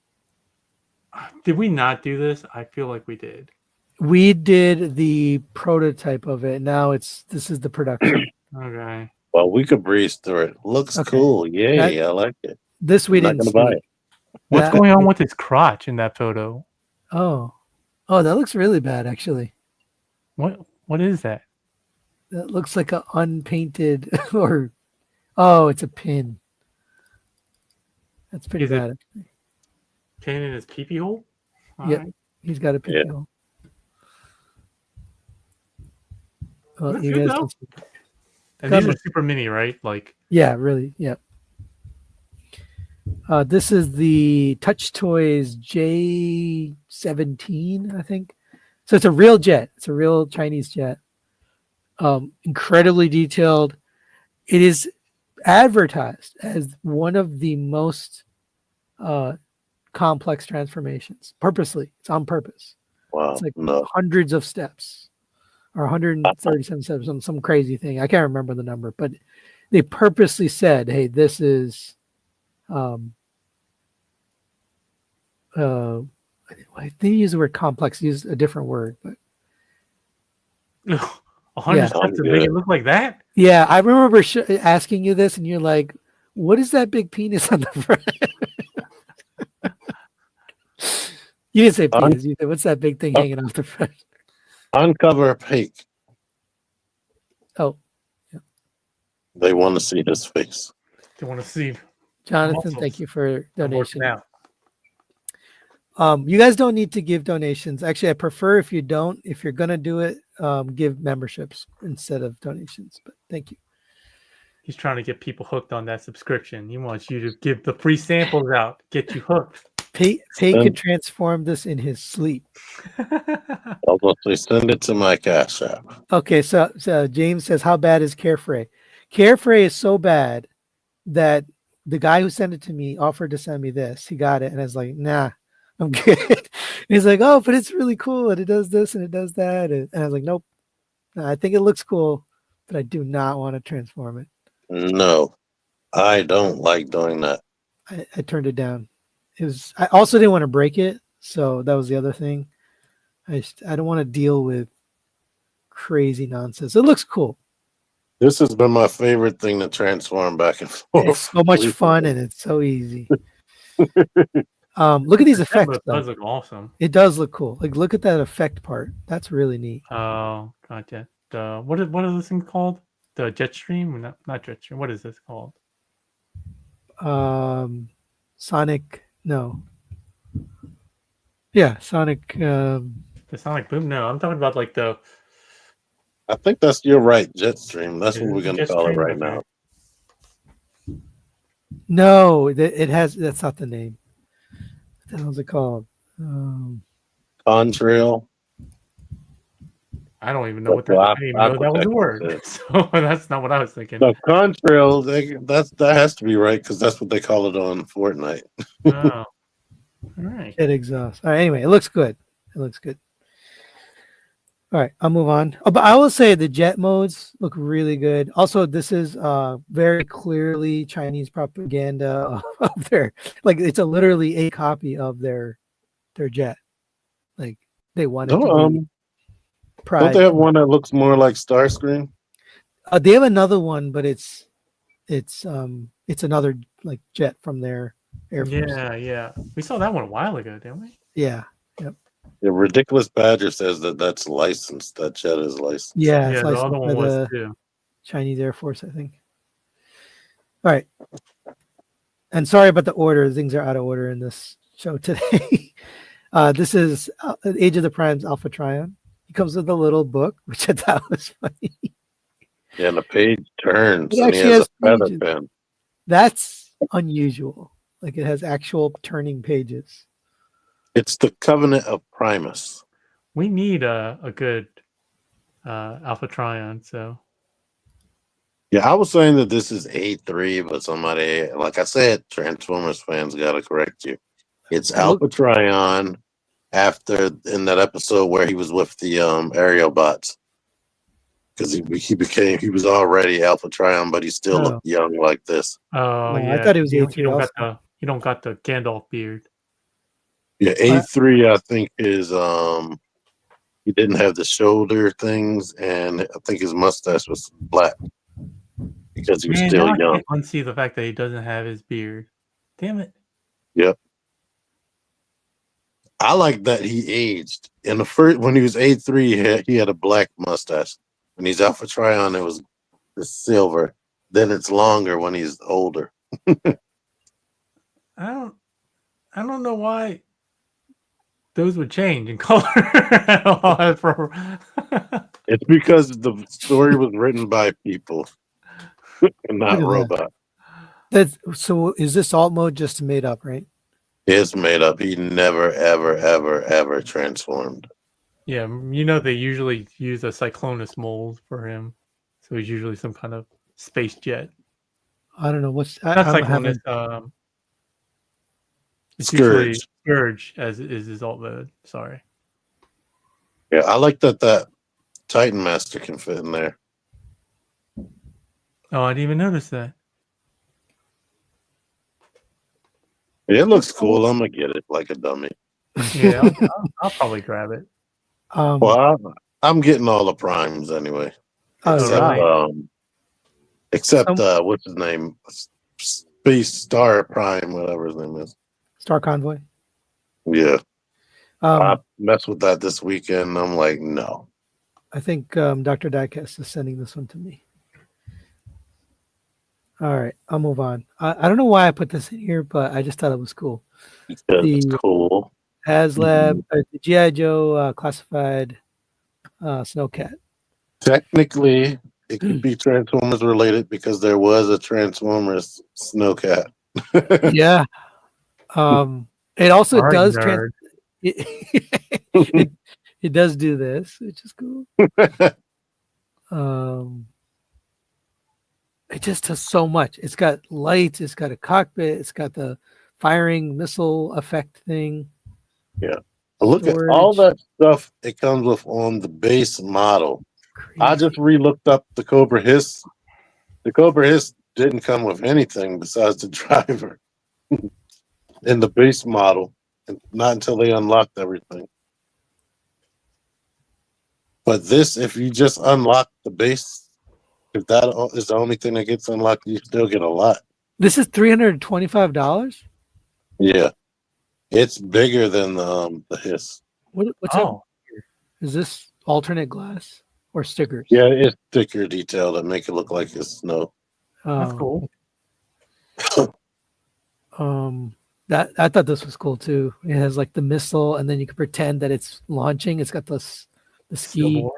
Speaker 2: Did we not do this? I feel like we did.
Speaker 1: We did the prototype of it. Now this is the production.
Speaker 2: Okay.
Speaker 3: Well, we could breeze through it. Looks
Speaker 1: Okay.
Speaker 3: cool. Yay, I like it.
Speaker 1: This we
Speaker 3: I'm not
Speaker 1: didn't
Speaker 3: gonna buy
Speaker 1: see.
Speaker 3: it.
Speaker 2: What's
Speaker 1: That-
Speaker 2: going on with his crotch in that photo?
Speaker 1: Oh, that looks really bad. Actually,
Speaker 2: What is that?
Speaker 1: that looks like a unpainted or, it's a pin. That's pretty
Speaker 2: Is it-
Speaker 1: bad.
Speaker 2: Pain in his pee-pee hole?
Speaker 1: Yep.
Speaker 2: Alright.
Speaker 1: He's got a pin.
Speaker 3: Yeah.
Speaker 1: Well,
Speaker 2: That's
Speaker 1: you
Speaker 2: good,
Speaker 1: guys
Speaker 2: though.
Speaker 1: can see.
Speaker 2: And these
Speaker 1: Come
Speaker 2: are
Speaker 1: on.
Speaker 2: super mini, right? Like,
Speaker 1: Yeah, really. Yep. This is the Touch Toys J17, I think. So it's a real jet. It's a real Chinese jet. Incredibly detailed. It is advertised as one of the most complex transformations. Purposely, it's on purpose.
Speaker 3: Wow.
Speaker 1: It's like
Speaker 3: No.
Speaker 1: hundreds of steps, or 137 steps, some crazy thing. I can't remember the number, but they purposely said, "Hey, this is." They use the word complex. Use a different word, but
Speaker 2: 100
Speaker 1: Yeah.
Speaker 2: steps to make it look like that?
Speaker 1: yeah, I remember asking you this, and you're like, "What is that big penis on the front?" You didn't say penis. You said, "What's that big thing hanging off the front?"
Speaker 3: Uncover Paik.
Speaker 1: Oh,
Speaker 3: They want to see his face.
Speaker 2: They want to see.
Speaker 1: Jonathan,
Speaker 2: Muscles.
Speaker 1: thank you for
Speaker 2: I'm
Speaker 1: donation.
Speaker 2: working out.
Speaker 1: You guys don't need to give donations. Actually, I prefer if you don't. If you're gonna do it, give memberships instead of donations. But thank you.
Speaker 2: He's trying to get people hooked on that subscription. He wants you to give the free samples out, get you hooked.
Speaker 1: Pay could transform this in his sleep.
Speaker 3: I'll send it to my Cash App.
Speaker 1: Okay, so James says, how bad is Carefree? Carefree is so bad that the guy who sent it to me offered to send me this. He got it, and I was like, nah, I'm good. And he's like, oh, but it's really cool, and it does this and it does that. And I was like, nope. I think it looks cool, but I do not want to transform it.
Speaker 3: No, I don't like doing that.
Speaker 1: I turned it down. I also didn't want to break it, so that was the other thing. I don't want to deal with crazy nonsense. It looks cool.
Speaker 3: This has been my favorite thing to transform back and forth.
Speaker 1: It's so much fun and it's so easy. Look at these effects.
Speaker 2: That
Speaker 1: Though.
Speaker 2: does look awesome.
Speaker 1: It does look cool. Like, look at that effect part. That's really neat.
Speaker 2: Oh, gotcha. What is this thing called? The Jetstream? Not Jetstream. What is this called?
Speaker 1: Sonic. No. Yeah, Sonic.
Speaker 2: The Sonic Boom? No, I'm talking about like the.
Speaker 3: I think you're right, Jetstream. That's
Speaker 2: Is
Speaker 3: what
Speaker 2: it
Speaker 3: we're
Speaker 2: the
Speaker 3: gonna call it
Speaker 2: Jetstream?
Speaker 3: right
Speaker 2: Okay.
Speaker 3: now.
Speaker 1: No, it has. That's not the name. What the hell's it called?
Speaker 3: Contrail.
Speaker 2: I don't even know what that.
Speaker 3: Well,
Speaker 2: I didn't even know that was a word.
Speaker 3: said.
Speaker 2: So that's not what I was thinking.
Speaker 3: No, Contrail. That has to be right because that's what they call it on Fortnite.
Speaker 2: Oh, all right.
Speaker 1: Jet exhaust. All right. Anyway, it looks good. It looks good. All right, I'll move on. Oh, but I will say the jet modes look really good. Also, this is very clearly Chinese propaganda of their, like, it's literally a copy of their jet. Like, they want it to be
Speaker 3: Don't
Speaker 1: pride.
Speaker 3: they have one that looks more like Starscream?
Speaker 1: They have another one, but it's another like jet from their Air Force.
Speaker 2: Yeah. We saw that one a while ago, didn't we?
Speaker 1: Yeah. Yep.
Speaker 3: The Ridiculous Badger says that's licensed. That jet is licensed.
Speaker 1: Yeah.
Speaker 2: Yeah,
Speaker 1: It's
Speaker 2: the
Speaker 1: licensed
Speaker 2: other
Speaker 1: by
Speaker 2: one was
Speaker 1: the
Speaker 2: too.
Speaker 1: Chinese Air Force, I think. All right. And sorry about the order. Things are out of order in this show today. This is Age of the Primes Alpha Trion. He comes with a little book, which I thought was funny.
Speaker 3: Yeah, and the page turns
Speaker 1: It
Speaker 3: and he
Speaker 1: actually
Speaker 3: has
Speaker 1: has
Speaker 3: a feather
Speaker 1: pages.
Speaker 3: pen.
Speaker 1: That's unusual. Like, it has actual turning pages.
Speaker 3: It's the Covenant of Primus.
Speaker 2: We need a good Alpha Trion. So
Speaker 3: Yeah, I was saying that this is A3, but somebody, like I said, Transformers fans got to correct you. It's Alpha Trion after in that episode where he was with the aerial bots. Because he was already Alpha Trion, but he still looked young like this.
Speaker 2: oh
Speaker 1: No,
Speaker 2: yeah,
Speaker 1: I thought it was
Speaker 2: you
Speaker 1: A3
Speaker 2: don't got the Gandalf beard.
Speaker 3: Yeah, A3 I think is he didn't have the shoulder things, and I think his mustache was black because he was
Speaker 2: Man,
Speaker 3: still
Speaker 2: now I
Speaker 3: young.
Speaker 2: can't unsee the fact that he doesn't have his beard. Damn it.
Speaker 3: Yep. I like that he aged. In the first, when he was A3, he had a black mustache. When he's Alpha Trion, it was the silver. Then it's longer when he's older.
Speaker 2: I don't know why those would change in color.
Speaker 3: It's because the story was written by people and not
Speaker 1: Look at
Speaker 3: robots.
Speaker 1: So is this alt mode just made up, right?
Speaker 3: It's made up. He never, ever, ever, ever transformed.
Speaker 2: Yeah, they usually use a Cyclonus mold for him. So he's usually some kind of space jet.
Speaker 1: I don't know what's
Speaker 2: Not Cyclonus. It's usually Scourge as is his alt mode. Sorry.
Speaker 3: Yeah, I like that Titan Master can fit in there.
Speaker 2: Oh, I didn't even notice that.
Speaker 3: It looks cool. I'm gonna get it like a dummy.
Speaker 2: Yeah, I'll probably grab it.
Speaker 3: Well, I'm getting all the primes anyway. Except what's his name? Space Star Prime, whatever his name is.
Speaker 1: Star Convoy.
Speaker 3: Yeah. I messed with that this weekend. I'm like, no.
Speaker 1: I think Dr. Diecast is sending this one to me. All right, I'll move on. I don't know why I put this in here, but I just thought it was cool.
Speaker 3: It's cool.
Speaker 1: HasLab, the G.I. Joe classified Snowcat.
Speaker 3: Technically, it could be Transformers related because there was a Transformers Snowcat.
Speaker 1: Yeah. It also does it does do this, which is cool. It just does so much. It's got lights, it's got a cockpit, it's got the firing missile effect thing.
Speaker 3: Yeah. Look at all that stuff it comes with on the base model. Crazy. I just re-looked up the Cobra Hiss. The Cobra Hiss didn't come with anything besides the driver in the base model. Not until they unlocked everything. But this, if you just unlock the base, if that is the only thing that gets unlocked, you still get a lot.
Speaker 1: This is $325?
Speaker 3: Yeah, it's bigger than the Hiss.
Speaker 1: What's up
Speaker 2: Oh,
Speaker 1: here? Is this alternate glass or stickers?
Speaker 3: Yeah, it's thicker detail that make it look like it's snow.
Speaker 2: that's
Speaker 1: Oh,
Speaker 2: cool.
Speaker 1: that I thought this was cool too. It has like the missile, and then you can pretend that it's launching. It's got the ski.
Speaker 2: Snowboard.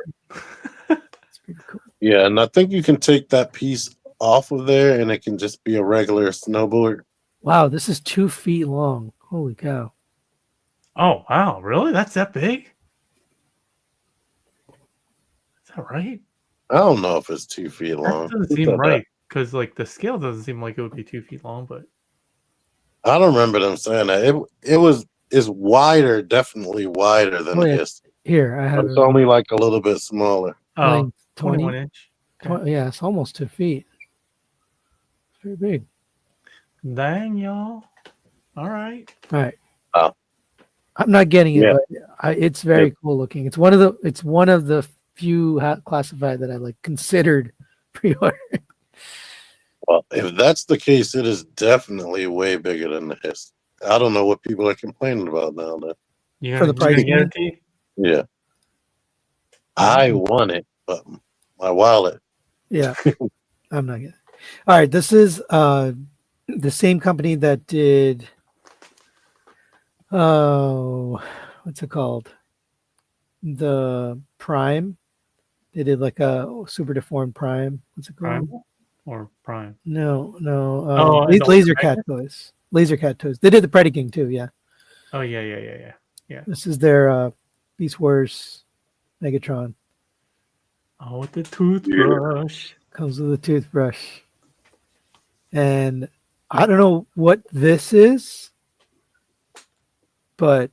Speaker 1: It's pretty cool.
Speaker 3: Yeah, and I think you can take that piece off of there, and it can just be a regular snowboard.
Speaker 1: Wow, this is 2 feet long. Holy cow!
Speaker 2: Oh wow, really? That's that big? Is that right?
Speaker 3: I don't know if it's 2 feet
Speaker 2: That
Speaker 3: long.
Speaker 2: doesn't
Speaker 3: Who
Speaker 2: seem
Speaker 3: said that?
Speaker 2: right because like the scale doesn't seem like it would be 2 feet long, but
Speaker 3: I don't remember them saying that. It's wider, definitely wider than
Speaker 1: Oh
Speaker 3: the
Speaker 1: yeah,
Speaker 3: Hiss,
Speaker 1: here I
Speaker 3: but
Speaker 1: have
Speaker 3: it's
Speaker 1: it.
Speaker 3: only like a little bit smaller.
Speaker 2: oh,
Speaker 1: Length
Speaker 2: 21
Speaker 1: 20,
Speaker 2: inch. Okay.
Speaker 1: Yeah, it's almost 2 feet. It's very big.
Speaker 2: Dang, y'all. All right.
Speaker 1: All right.
Speaker 3: Oh.
Speaker 1: I'm not getting it,
Speaker 3: Yeah.
Speaker 1: but it's very cool looking. It's one of the few classified that I like considered pre-order.
Speaker 3: Well, if that's the case, it is definitely way bigger than the Hiss. I don't know what people are complaining about now. Though.
Speaker 2: You
Speaker 1: For the
Speaker 2: gonna
Speaker 1: price
Speaker 2: get it,
Speaker 1: point?
Speaker 2: T?
Speaker 3: Yeah, I want it, but my wallet.
Speaker 1: Yeah, I'm not getting it. All right, this is the same company that did what's it called? The Prime. They did like a super deformed Prime. What's it called?
Speaker 2: Prime or Prime?
Speaker 1: No.
Speaker 2: Oh, and the
Speaker 1: Laser
Speaker 2: Ultra
Speaker 1: Cat toys. Laser Cat toys. They did the Predaking too. Yeah.
Speaker 2: Oh yeah.
Speaker 1: This is their Beast Wars Megatron.
Speaker 2: Oh, with the toothbrush.
Speaker 1: Comes with a toothbrush. And I don't know what this is, but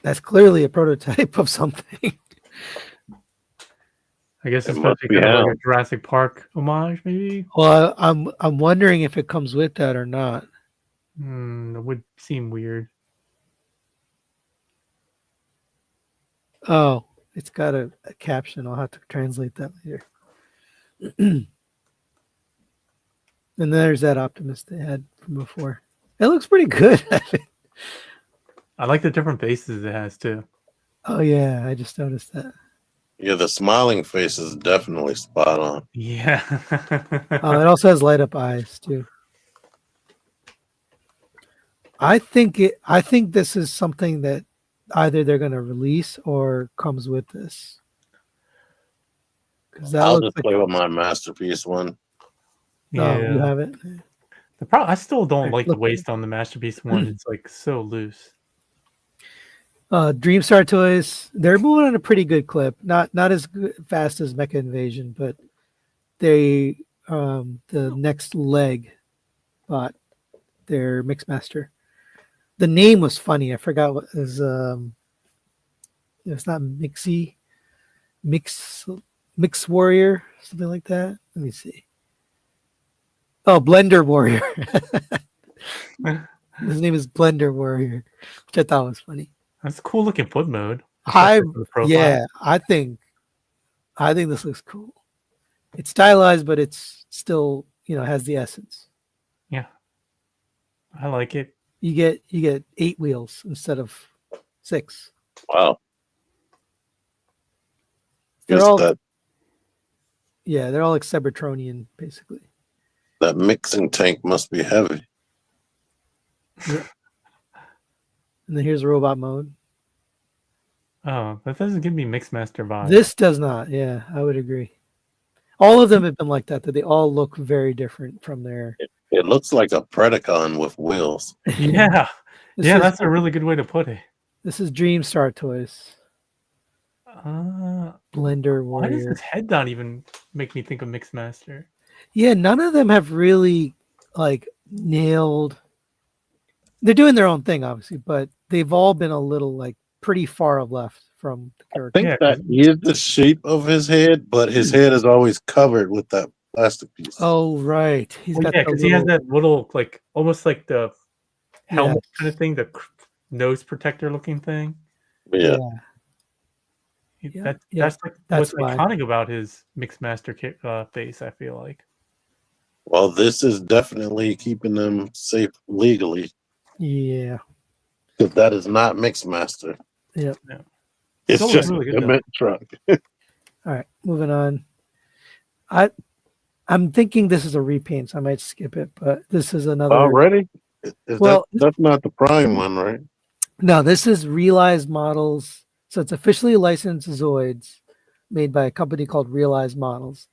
Speaker 1: that's clearly a prototype of something.
Speaker 2: I guess it's
Speaker 3: It
Speaker 2: supposed
Speaker 3: must
Speaker 2: to
Speaker 3: be
Speaker 2: be kind of like
Speaker 3: Hound.
Speaker 2: a Jurassic Park homage, maybe.
Speaker 1: Well, I'm wondering if it comes with that or not.
Speaker 2: It would seem weird.
Speaker 1: Oh, it's got a caption. I'll have to translate that later. And there's that Optimus they had from before. It looks pretty good.
Speaker 2: I like the different faces it has too.
Speaker 1: Oh yeah, I just noticed that.
Speaker 3: Yeah, the smiling face is definitely spot on.
Speaker 2: Yeah.
Speaker 1: Oh, it also has light up eyes too. I think this is something that either they're going to release or comes with this. Because that
Speaker 3: I'll
Speaker 1: looks
Speaker 3: just
Speaker 1: like
Speaker 3: play with my masterpiece one.
Speaker 1: oh, you
Speaker 2: Yeah.
Speaker 1: have it.
Speaker 2: The problem, I still don't
Speaker 1: Here,
Speaker 2: like the
Speaker 1: look.
Speaker 2: waist on the masterpiece one. It's like so loose.
Speaker 1: Dreamstar Toys, they're moving on a pretty good clip. Not as fast as Mecha Invasion, but they the next leg bought their Mixmaster. The name was funny. I forgot what is it's not Mix Warrior, something like that. Let me see. Oh, Blender Warrior. His name is Blender Warrior, which I thought was funny.
Speaker 2: That's a cool looking foot mode.
Speaker 1: I
Speaker 2: especially for the profile.
Speaker 1: yeah, I think this looks cool. It's stylized, but it's still has the essence.
Speaker 2: Yeah. I like it.
Speaker 1: You get 8 wheels instead of 6.
Speaker 3: Wow.
Speaker 1: They're
Speaker 3: Guess
Speaker 1: all
Speaker 3: that
Speaker 1: they're all like Cybertronian basically.
Speaker 3: that mixing tank must be heavy.
Speaker 1: Yeah. And then here's robot mode.
Speaker 2: Oh, that doesn't give me Mixmaster vibes.
Speaker 1: This does not. Yeah, I would agree. All of them have been like that. That they all look very different from their.
Speaker 3: It looks like a Predacon with wheels.
Speaker 2: Yeah.
Speaker 1: This
Speaker 2: Yeah,
Speaker 1: is,
Speaker 2: that's a really good way to put it.
Speaker 1: This is Dreamstar Toys. Blender
Speaker 2: Why does
Speaker 1: Warrior.
Speaker 2: his head not even make me think of Mixmaster?
Speaker 1: Yeah, none of them have really like nailed. They're doing their own thing, obviously, but they've all been a little like pretty far left from the
Speaker 3: I
Speaker 1: character.
Speaker 3: think
Speaker 2: Yeah,
Speaker 3: that is the shape of his head, but his head is always covered with that plastic piece.
Speaker 1: Oh, right. He's got
Speaker 2: yeah,
Speaker 1: the
Speaker 2: because he has
Speaker 1: little.
Speaker 2: that little, like, almost like the helmet
Speaker 1: Yes.
Speaker 2: kind of thing, the nose protector looking thing.
Speaker 3: Yeah.
Speaker 1: Yeah,
Speaker 2: That's like
Speaker 1: that's
Speaker 2: what's
Speaker 1: why.
Speaker 2: iconic about his Mixmaster face, I feel like.
Speaker 3: Well, this is definitely keeping them safe legally.
Speaker 1: Yeah.
Speaker 3: Because that is not Mixmaster.
Speaker 1: Yep.
Speaker 3: It's
Speaker 2: Still
Speaker 3: just
Speaker 2: really
Speaker 3: a
Speaker 2: good, though.
Speaker 3: cement truck.
Speaker 1: All right. Moving on. I'm thinking this is a repaint, so I might skip it. But this is another.
Speaker 3: Already?
Speaker 1: Well,
Speaker 3: That's not the prime one, right?
Speaker 1: no, this is Realized Models. So it's officially licensed Zoids, made by a company called Realized Models.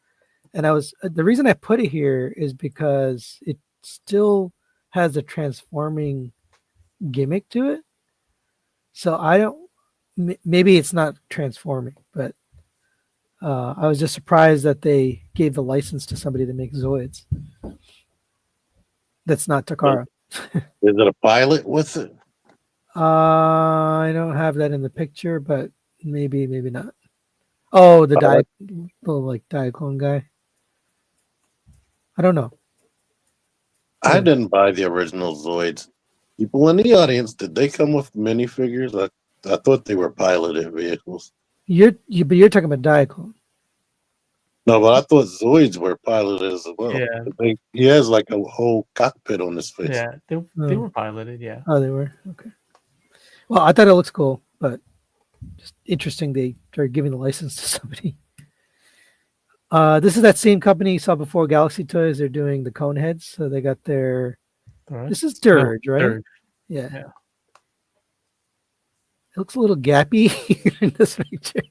Speaker 1: And the reason I put it here is because it still has a transforming gimmick to it. So I don't. Maybe it's not transforming, but I was just surprised that they gave the license to somebody to make Zoids. That's not Takara.
Speaker 3: Is it a pilot with it?
Speaker 1: I don't have that in the picture, but maybe not. Oh, the little like Diaclone guy. I don't know.
Speaker 3: I
Speaker 1: Yeah.
Speaker 3: didn't buy the original Zoids. People in the audience, did they come with minifigures? I thought they were piloted vehicles.
Speaker 1: But you're talking about Diaclone.
Speaker 3: No, but I thought Zoids were piloted as well.
Speaker 2: Yeah.
Speaker 3: He has like a whole cockpit on his face.
Speaker 2: Yeah, they were piloted. Yeah.
Speaker 1: Oh, they were okay. Well, I thought it looks cool, but just interesting they are giving the license to somebody. This is that same company you saw before, Galaxy Toys. They're doing the cone heads, so they got their. This is Dirge, right?
Speaker 2: Dirge.
Speaker 1: Yeah.
Speaker 2: Yeah.
Speaker 1: It looks a little gappy in this picture.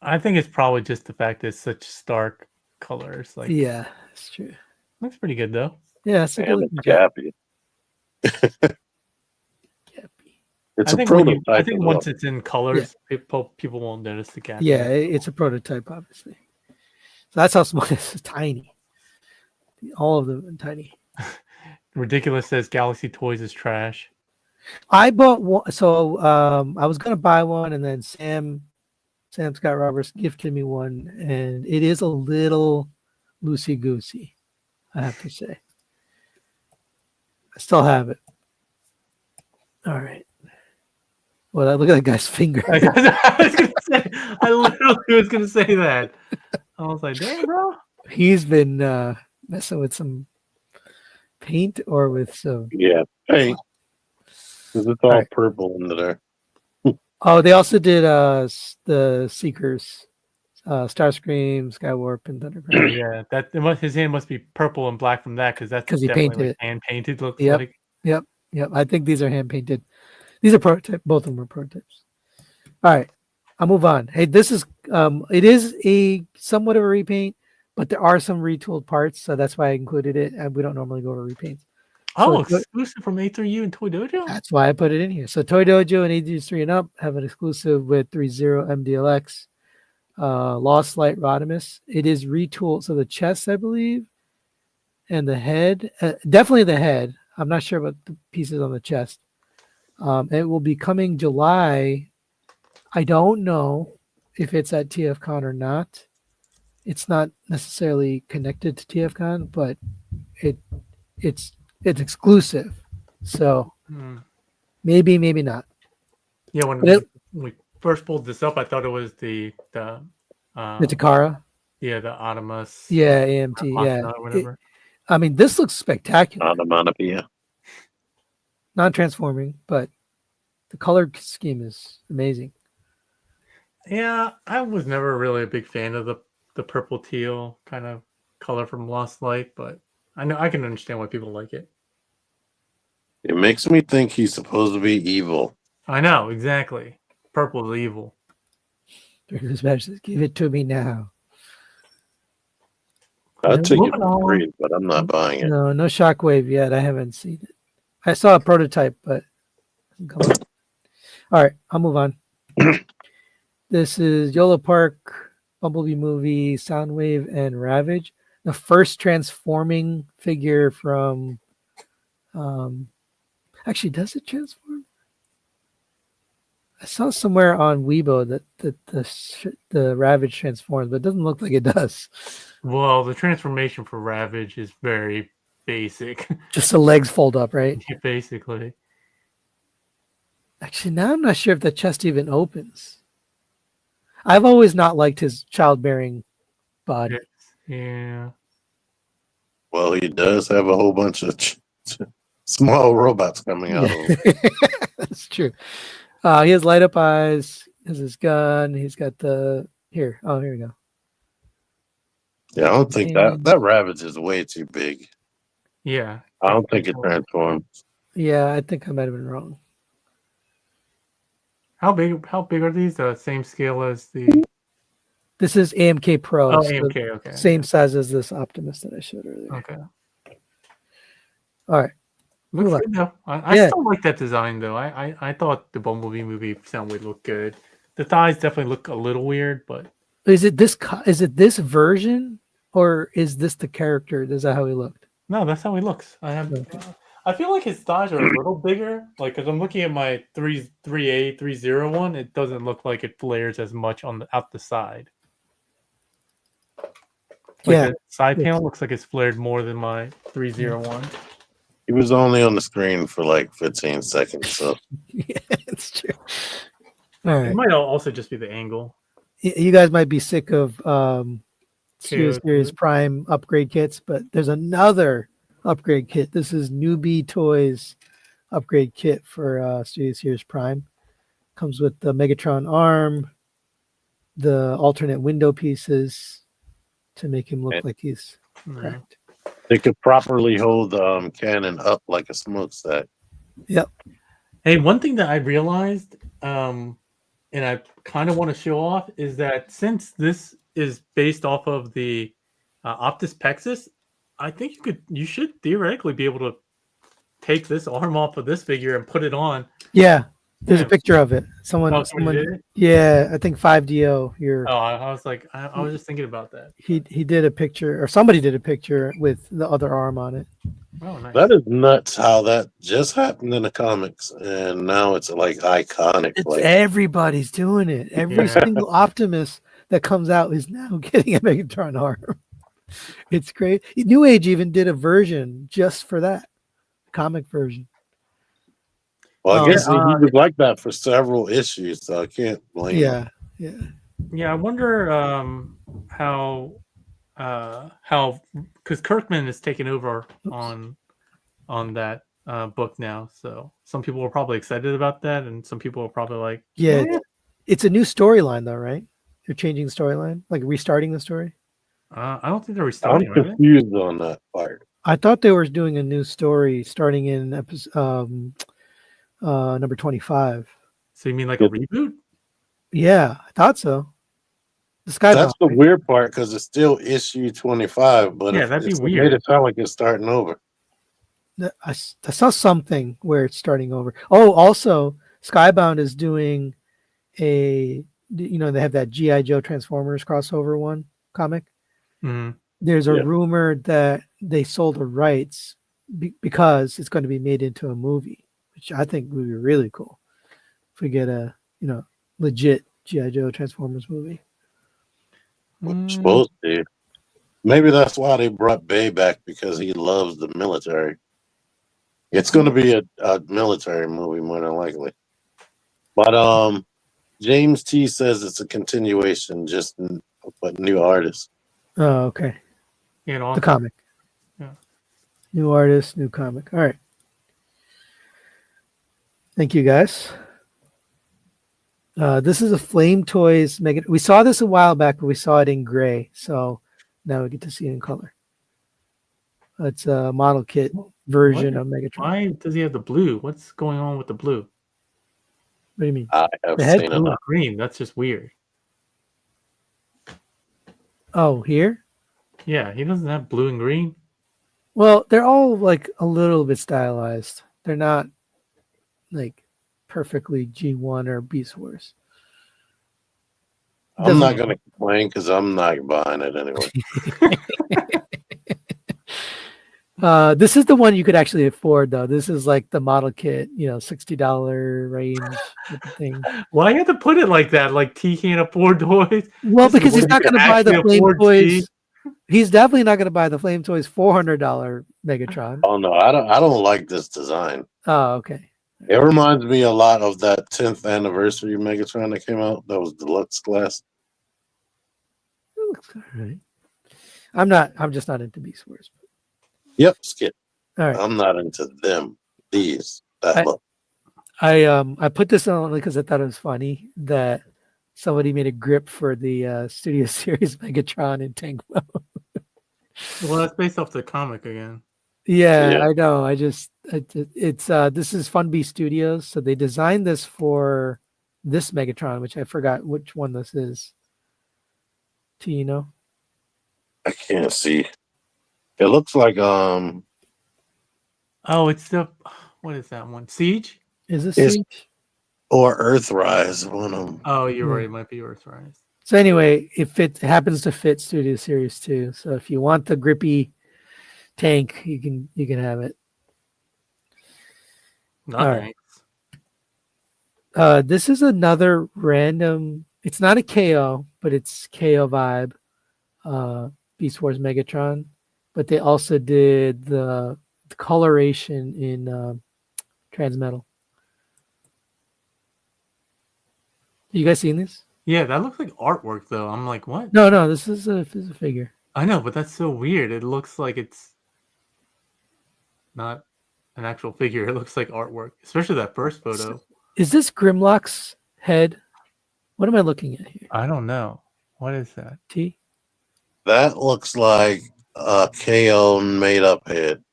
Speaker 2: I think it's probably just the fact that it's such stark colors. Like,
Speaker 1: Yeah, that's true.
Speaker 2: looks pretty good though.
Speaker 1: Yeah, it's a good
Speaker 3: Damn,
Speaker 1: looking
Speaker 3: it's gappy.
Speaker 1: gappy.
Speaker 3: It's
Speaker 2: I
Speaker 3: a
Speaker 2: think
Speaker 3: prototype.
Speaker 2: I think
Speaker 3: as
Speaker 2: once
Speaker 3: well.
Speaker 2: it's in colors, people won't notice the gap.
Speaker 1: Yeah, it's a prototype, obviously. So that's how small this is. Tiny. All of them are tiny.
Speaker 2: Ridiculous says Galaxy Toys is trash.
Speaker 1: I bought one. So I was gonna buy one, and then Sam Scott Roberts gifted me one, and it is a little loosey goosey, I have to say. I still have it. All right. Well, look at that guy's finger.
Speaker 2: I literally was gonna say that. I was like, damn, bro.
Speaker 1: He's been messing with some paint or with some.
Speaker 3: Yeah, paint. 'Cause it's all
Speaker 1: Right.
Speaker 3: purple under there.
Speaker 1: Oh, they also did the Seekers, Starscream, Skywarp, and Thundercraft.
Speaker 2: Yeah, his hand must be purple and black from that because that's
Speaker 1: 'Cause he
Speaker 2: definitely
Speaker 1: painted it.
Speaker 2: hand painted. Looks
Speaker 1: Yep.
Speaker 2: like.
Speaker 1: Yep. I think these are hand painted. These are prototype. Both of them are prototypes. All right, I'll move on. Hey, this is it is a somewhat of a repaint, but there are some retooled parts, so that's why I included it. And we don't normally go over repaints.
Speaker 2: Oh,
Speaker 1: So-
Speaker 2: exclusive from A3U and Toy Dojo.
Speaker 1: That's why I put it in here. So Toy Dojo and ages 3 and up have an exclusive with 30 MDLX, Lost Light Rodimus. It is retooled. So the chest, I believe, and the head, definitely the head. I'm not sure about the pieces on the chest. It will be coming July. I don't know if it's at TFCon or not. It's not necessarily connected to TFCon, but it's exclusive. So
Speaker 2: Hmm.
Speaker 1: maybe not.
Speaker 2: Yeah, when
Speaker 1: But
Speaker 2: we first pulled this up, I thought it was the
Speaker 1: The Takara.
Speaker 2: the Optimus.
Speaker 1: Yeah, AMT. Yeah.
Speaker 2: Machina or whatever.
Speaker 1: I mean, this looks spectacular.
Speaker 3: Onomatopoeia.
Speaker 1: Non-transforming, but the color scheme is amazing.
Speaker 2: Yeah, I was never really a big fan of the purple teal kind of color from Lost Light, but I know I can understand why people like it.
Speaker 3: It makes me think he's supposed to be evil.
Speaker 2: I know exactly. Purple is evil.
Speaker 1: Draco's Badge says, "Give it to me now."
Speaker 3: I'll take it
Speaker 2: moving
Speaker 3: for
Speaker 2: on.
Speaker 3: free, but I'm not buying it.
Speaker 1: No Shockwave yet. I haven't seen it. I saw a prototype, but come on. All right, I'll move on. This is Yola Park, Bumblebee movie, Soundwave, and Ravage. The first transforming figure from. Actually, does it transform? I saw somewhere on Weibo that the Ravage transforms, but it doesn't look like it does.
Speaker 2: Well, the transformation for Ravage is very basic,
Speaker 1: Just the legs fold up, right?
Speaker 2: basically.
Speaker 1: Actually, now I'm not sure if the chest even opens. I've always not liked his childbearing body.
Speaker 2: Yeah.
Speaker 3: Well, he does have a whole bunch of Small robots coming out
Speaker 1: Yeah,
Speaker 3: of him.
Speaker 1: that's true. He has light up eyes. Has his gun. He's got the here. Oh, here we go.
Speaker 3: Yeah, I don't think
Speaker 1: And
Speaker 3: that Ravage is way too big.
Speaker 2: Yeah.
Speaker 3: I don't think it transforms.
Speaker 1: yeah, I think I might have been wrong.
Speaker 2: How big are these? The same scale as the
Speaker 1: This is AMK Pro.
Speaker 2: Oh,
Speaker 1: so
Speaker 2: AMK, okay.
Speaker 1: Same size as this Optimus that I showed earlier.
Speaker 2: Okay.
Speaker 1: All right.
Speaker 2: Looks
Speaker 1: Move on.
Speaker 2: good though. I
Speaker 1: Yeah.
Speaker 2: still like that design though. I thought the Bumblebee movie sound would look good. The thighs definitely look a little weird, but
Speaker 1: Is it this? Is it this version, or is this the character? Is that how he looked?
Speaker 2: no, that's how he looks.
Speaker 1: Okay.
Speaker 2: I feel like his thighs are a little bigger. Like, cause I'm looking at my 3A 301, it doesn't look like it flares as much on the out the side. Like
Speaker 1: Yeah.
Speaker 2: the side
Speaker 1: Yes.
Speaker 2: panel looks like it's flared more than my 301.
Speaker 3: He was only on the screen for like 15 seconds. So
Speaker 1: Yeah, it's true. All
Speaker 2: It
Speaker 1: right.
Speaker 2: might also just be the angle.
Speaker 1: You guys might be sick of Studio
Speaker 2: KO2.
Speaker 1: Series Prime upgrade kits, but there's another upgrade kit. This is Newbie Toys upgrade kit for Studio Series Prime. Comes with the Megatron arm, the alternate window pieces to make him look like he's
Speaker 2: Yeah.
Speaker 1: cracked.
Speaker 3: they could properly hold the cannon up like a smokestack.
Speaker 1: Yep.
Speaker 2: Hey, one thing that I realized, and I kind of want to show off, is that since this is based off of the Optus Pexis, I think you should theoretically be able to take this arm off of this figure and put it on.
Speaker 1: Yeah. There's
Speaker 2: Yeah.
Speaker 1: a picture of it.
Speaker 2: Oh, somebody did
Speaker 1: Someone.
Speaker 2: it?
Speaker 1: Yeah, I think 5DO here.
Speaker 2: Oh, I was like, I was just thinking about that.
Speaker 1: He did a picture, or somebody did a picture with the other arm on it.
Speaker 2: Oh, nice.
Speaker 3: That is nuts how that just happened in the comics and now it's like iconic.
Speaker 1: It's
Speaker 3: Like
Speaker 1: everybody's doing it. Every
Speaker 2: Yeah.
Speaker 1: single Optimus that comes out is now getting a Megatron arm. It's great. New Age even did a version just for that comic version.
Speaker 3: well, I guess
Speaker 2: Yeah,
Speaker 3: he was like that for several issues, so I can't blame him.
Speaker 1: Yeah.
Speaker 2: Yeah, I wonder how because Kirkman is taking over on that book now. So some people are probably excited about that, and some people are probably like,
Speaker 1: Yeah. It's a new storyline though, right? They're changing the storyline, like restarting the story.
Speaker 2: I don't think they're
Speaker 3: I'm
Speaker 2: restarting, are they?
Speaker 3: confused on that part.
Speaker 1: I thought they were doing a new story starting in episode number 25.
Speaker 2: So you mean like a reboot?
Speaker 1: Yeah, I thought so. The Skybound.
Speaker 3: That's the
Speaker 1: right?
Speaker 3: weird part because it's still issue 25, but
Speaker 2: Yeah, that'd be
Speaker 3: it's
Speaker 2: weird.
Speaker 3: made it sound like it's starting over.
Speaker 1: I saw something where it's starting over. Oh, also, Skybound is doing they have that G.I. Joe Transformers crossover one comic.
Speaker 2: Mhm.
Speaker 1: There's a
Speaker 3: Yeah.
Speaker 1: rumor that they sold the rights because it's going to be made into a movie, which I think would be really cool if we get a legit G.I. Joe Transformers movie.
Speaker 3: Supposed to. Maybe that's why they brought Bay back because he loves the military. It's going to be a military movie more than likely. But James T says it's a continuation, just but new artists.
Speaker 1: Oh, okay.
Speaker 2: You know,
Speaker 1: The comic.
Speaker 2: Yeah.
Speaker 1: New artist, new comic. All right. Thank you, guys. This is a Flame Toys Mega. We saw this a while back, but we saw it in gray. So now we get to see it in color. It's a model kit version of Megatron.
Speaker 2: why does he have the blue? What's going on with the blue?
Speaker 1: What do you mean?
Speaker 3: I have
Speaker 1: The head
Speaker 3: seen
Speaker 2: Blue
Speaker 3: enough.
Speaker 2: and green. That's just weird.
Speaker 1: Oh, here?
Speaker 2: Yeah, he doesn't have blue and green.
Speaker 1: Well, they're all like a little bit stylized. They're not like perfectly G1 or Beast Wars.
Speaker 3: I'm not going to complain because I'm not buying it anyway.
Speaker 1: This is the one you could actually afford, though. This is like the model kit, $60 range type of thing.
Speaker 2: Why you have to put it like that? Like T can't afford toys?
Speaker 1: Well,
Speaker 2: This is
Speaker 1: because he's
Speaker 2: what
Speaker 1: not
Speaker 2: you
Speaker 1: going to
Speaker 2: can
Speaker 1: buy the
Speaker 2: actually
Speaker 1: Flame
Speaker 2: afford,
Speaker 1: Toys.
Speaker 2: T.
Speaker 1: He's definitely not going to buy the Flame Toys $400 Megatron.
Speaker 3: Oh no, I don't like this design.
Speaker 1: Oh, okay.
Speaker 3: It reminds me a lot of that 10th anniversary Megatron that came out. That was deluxe class.
Speaker 1: It looks all right. I'm just not into Beast Wars.
Speaker 3: Yep, skip.
Speaker 1: All right.
Speaker 3: I'm not into them. These that
Speaker 1: I-
Speaker 3: look.
Speaker 1: I put this on only because I thought it was funny that somebody made a grip for the Studio Series Megatron in tank mode.
Speaker 2: Well, that's based off the comic again.
Speaker 1: Yeah,
Speaker 3: Yeah.
Speaker 1: I know. It's this is Fun Bee Studios, so they designed this for this Megatron, which I forgot which one this is. Do you know?
Speaker 3: I can't see. It looks like
Speaker 2: Oh, it's the what is that one? Siege?
Speaker 1: Is this
Speaker 3: It's-
Speaker 1: Siege?
Speaker 3: or Earthrise, one of them.
Speaker 2: Oh, you're
Speaker 1: Yeah.
Speaker 2: right. It might be Earthrise.
Speaker 1: So anyway, it happens to fit Studio Series 2. So if you want the grippy tank, you can have it.
Speaker 2: No,
Speaker 1: All right.
Speaker 2: thanks.
Speaker 1: This is another random. It's not a KO, but it's KO vibe. Beast Wars Megatron, but they also did the coloration in Transmetal. You guys seen this?
Speaker 2: Yeah, that looks like artwork though. I'm like, what?
Speaker 1: No. This is a figure.
Speaker 2: I know, but that's so weird. It looks like it's not an actual figure. It looks like artwork, especially that first photo.
Speaker 1: Is this Grimlock's head? What am I looking at here?
Speaker 2: I don't know. What is that?
Speaker 1: T.
Speaker 3: That looks like a KO made up head.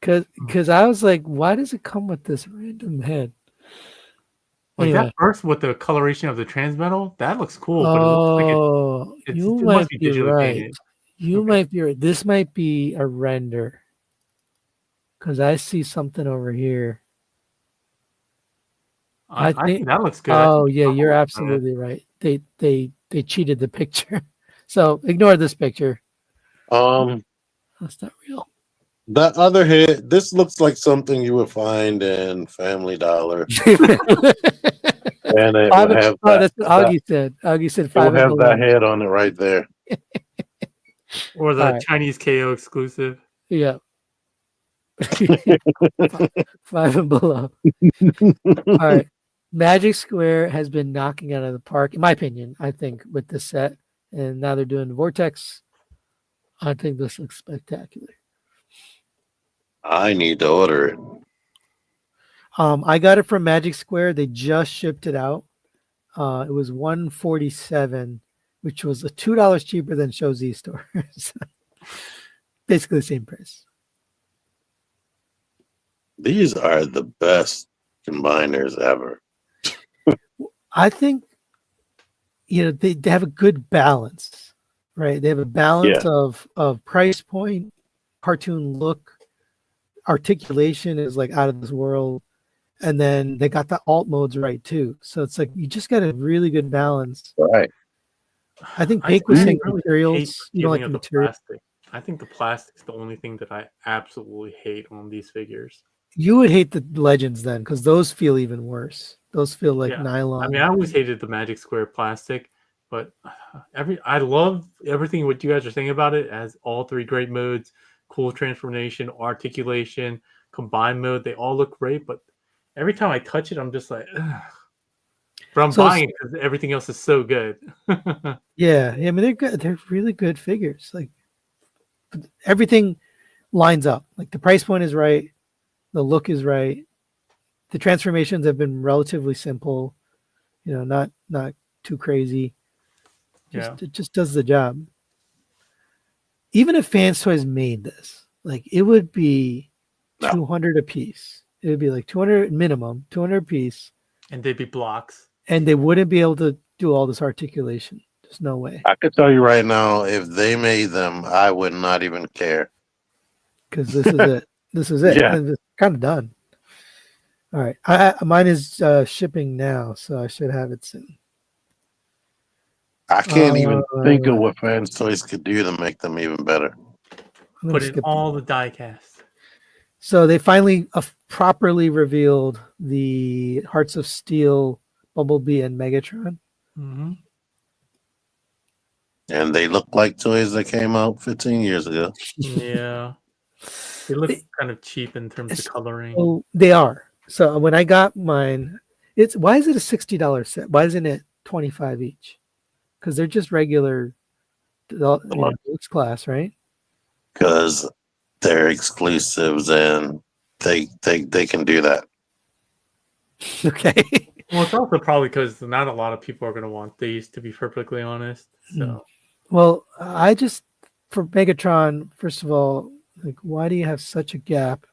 Speaker 1: Because I was like, why does it come with this random head?
Speaker 2: Like
Speaker 1: Anyway.
Speaker 2: that first with the coloration of the transmetal, that looks cool, but it looks like
Speaker 1: Oh,
Speaker 2: it
Speaker 1: you
Speaker 2: must
Speaker 1: might
Speaker 2: be
Speaker 1: be
Speaker 2: digitally
Speaker 1: right.
Speaker 2: painted.
Speaker 1: You
Speaker 2: Okay.
Speaker 1: might be right. This might be a render. Because I see something over here.
Speaker 2: I
Speaker 1: I
Speaker 2: think that looks good.
Speaker 1: Oh yeah, you're absolutely right. They cheated the picture. So ignore this picture. That's not real.
Speaker 3: That other head, this looks like something you would find in Family Dollar. And it
Speaker 1: Five,
Speaker 3: will have
Speaker 1: oh,
Speaker 3: that,
Speaker 1: that's what Augie said. Augie said
Speaker 3: it will
Speaker 1: five and
Speaker 3: have
Speaker 1: below.
Speaker 3: that head on it right there.
Speaker 2: Or the
Speaker 1: All right.
Speaker 2: Chinese KO exclusive.
Speaker 1: Yeah. Five and below. All right. Magic Square has been knocking out of the park, in my opinion, I think, with this set. And now they're doing Vortex. I think this looks spectacular.
Speaker 3: I need to order it.
Speaker 1: I got it from Magic Square. They just shipped it out. It was $147, which was $2 cheaper than Show Z stores. Basically the same price.
Speaker 3: These are the best combiners ever.
Speaker 1: I think, they have a good balance, right? They have a balance of price point, cartoon look, articulation is like out of this world. And then they got the alt modes right too. So it's like you just got a really good balance.
Speaker 3: Right.
Speaker 1: I think
Speaker 2: I
Speaker 1: Paik was saying
Speaker 2: really hate
Speaker 1: materials.
Speaker 2: the
Speaker 1: You don't like
Speaker 2: feeling
Speaker 1: the
Speaker 2: of the
Speaker 1: material.
Speaker 2: plastic. I think the plastic's the only thing that I absolutely hate on these figures.
Speaker 1: You would hate the legends then, because those feel even worse. Those feel like
Speaker 2: Yeah.
Speaker 1: nylon.
Speaker 2: I mean, I always hated the Magic Square plastic, but I love everything what you guys are saying about it. It has all three great modes: cool transformation, articulation, combined mode. They all look great, but every time I touch it, I'm just like, ugh. But I'm buying it because everything else is so good.
Speaker 1: Yeah, I mean they're good. They're really good figures. Like everything lines up. Like the price point is right, the look is right, the transformations have been relatively simple. Not too crazy. It just does the job. Even if Fans Toys made this, like it would be 200 a piece. It would be like 200 minimum, 200 a piece.
Speaker 2: And they'd be blocks.
Speaker 1: And they wouldn't be able to do all this articulation. There's no way.
Speaker 3: I could tell you right now, if they made them, I would not even care.
Speaker 1: Because this is it. This is it.
Speaker 3: Yeah.
Speaker 1: And it's kind of done. All right. Mine is shipping now, so I should have it soon.
Speaker 3: I can't even think of what Fans Toys could do to make them even better.
Speaker 2: Put in all the die cast.
Speaker 1: So they finally properly revealed the Hearts of Steel, Bumblebee, and Megatron.
Speaker 2: Mm-hmm.
Speaker 3: And they look like toys that came out 15 years ago.
Speaker 2: Yeah. They look kind of cheap in terms of coloring.
Speaker 1: Oh, they are. So when I got mine, why is it a $60 set? Why isn't it $25 each? Because they're just regular deluxe class, right?
Speaker 3: Because they're exclusives and they can do that.
Speaker 1: Okay.
Speaker 2: Well, it's also probably because not a lot of people are going to want these, to be perfectly honest. So
Speaker 1: Well, I just for Megatron, first of all, like, why do you have such a gap?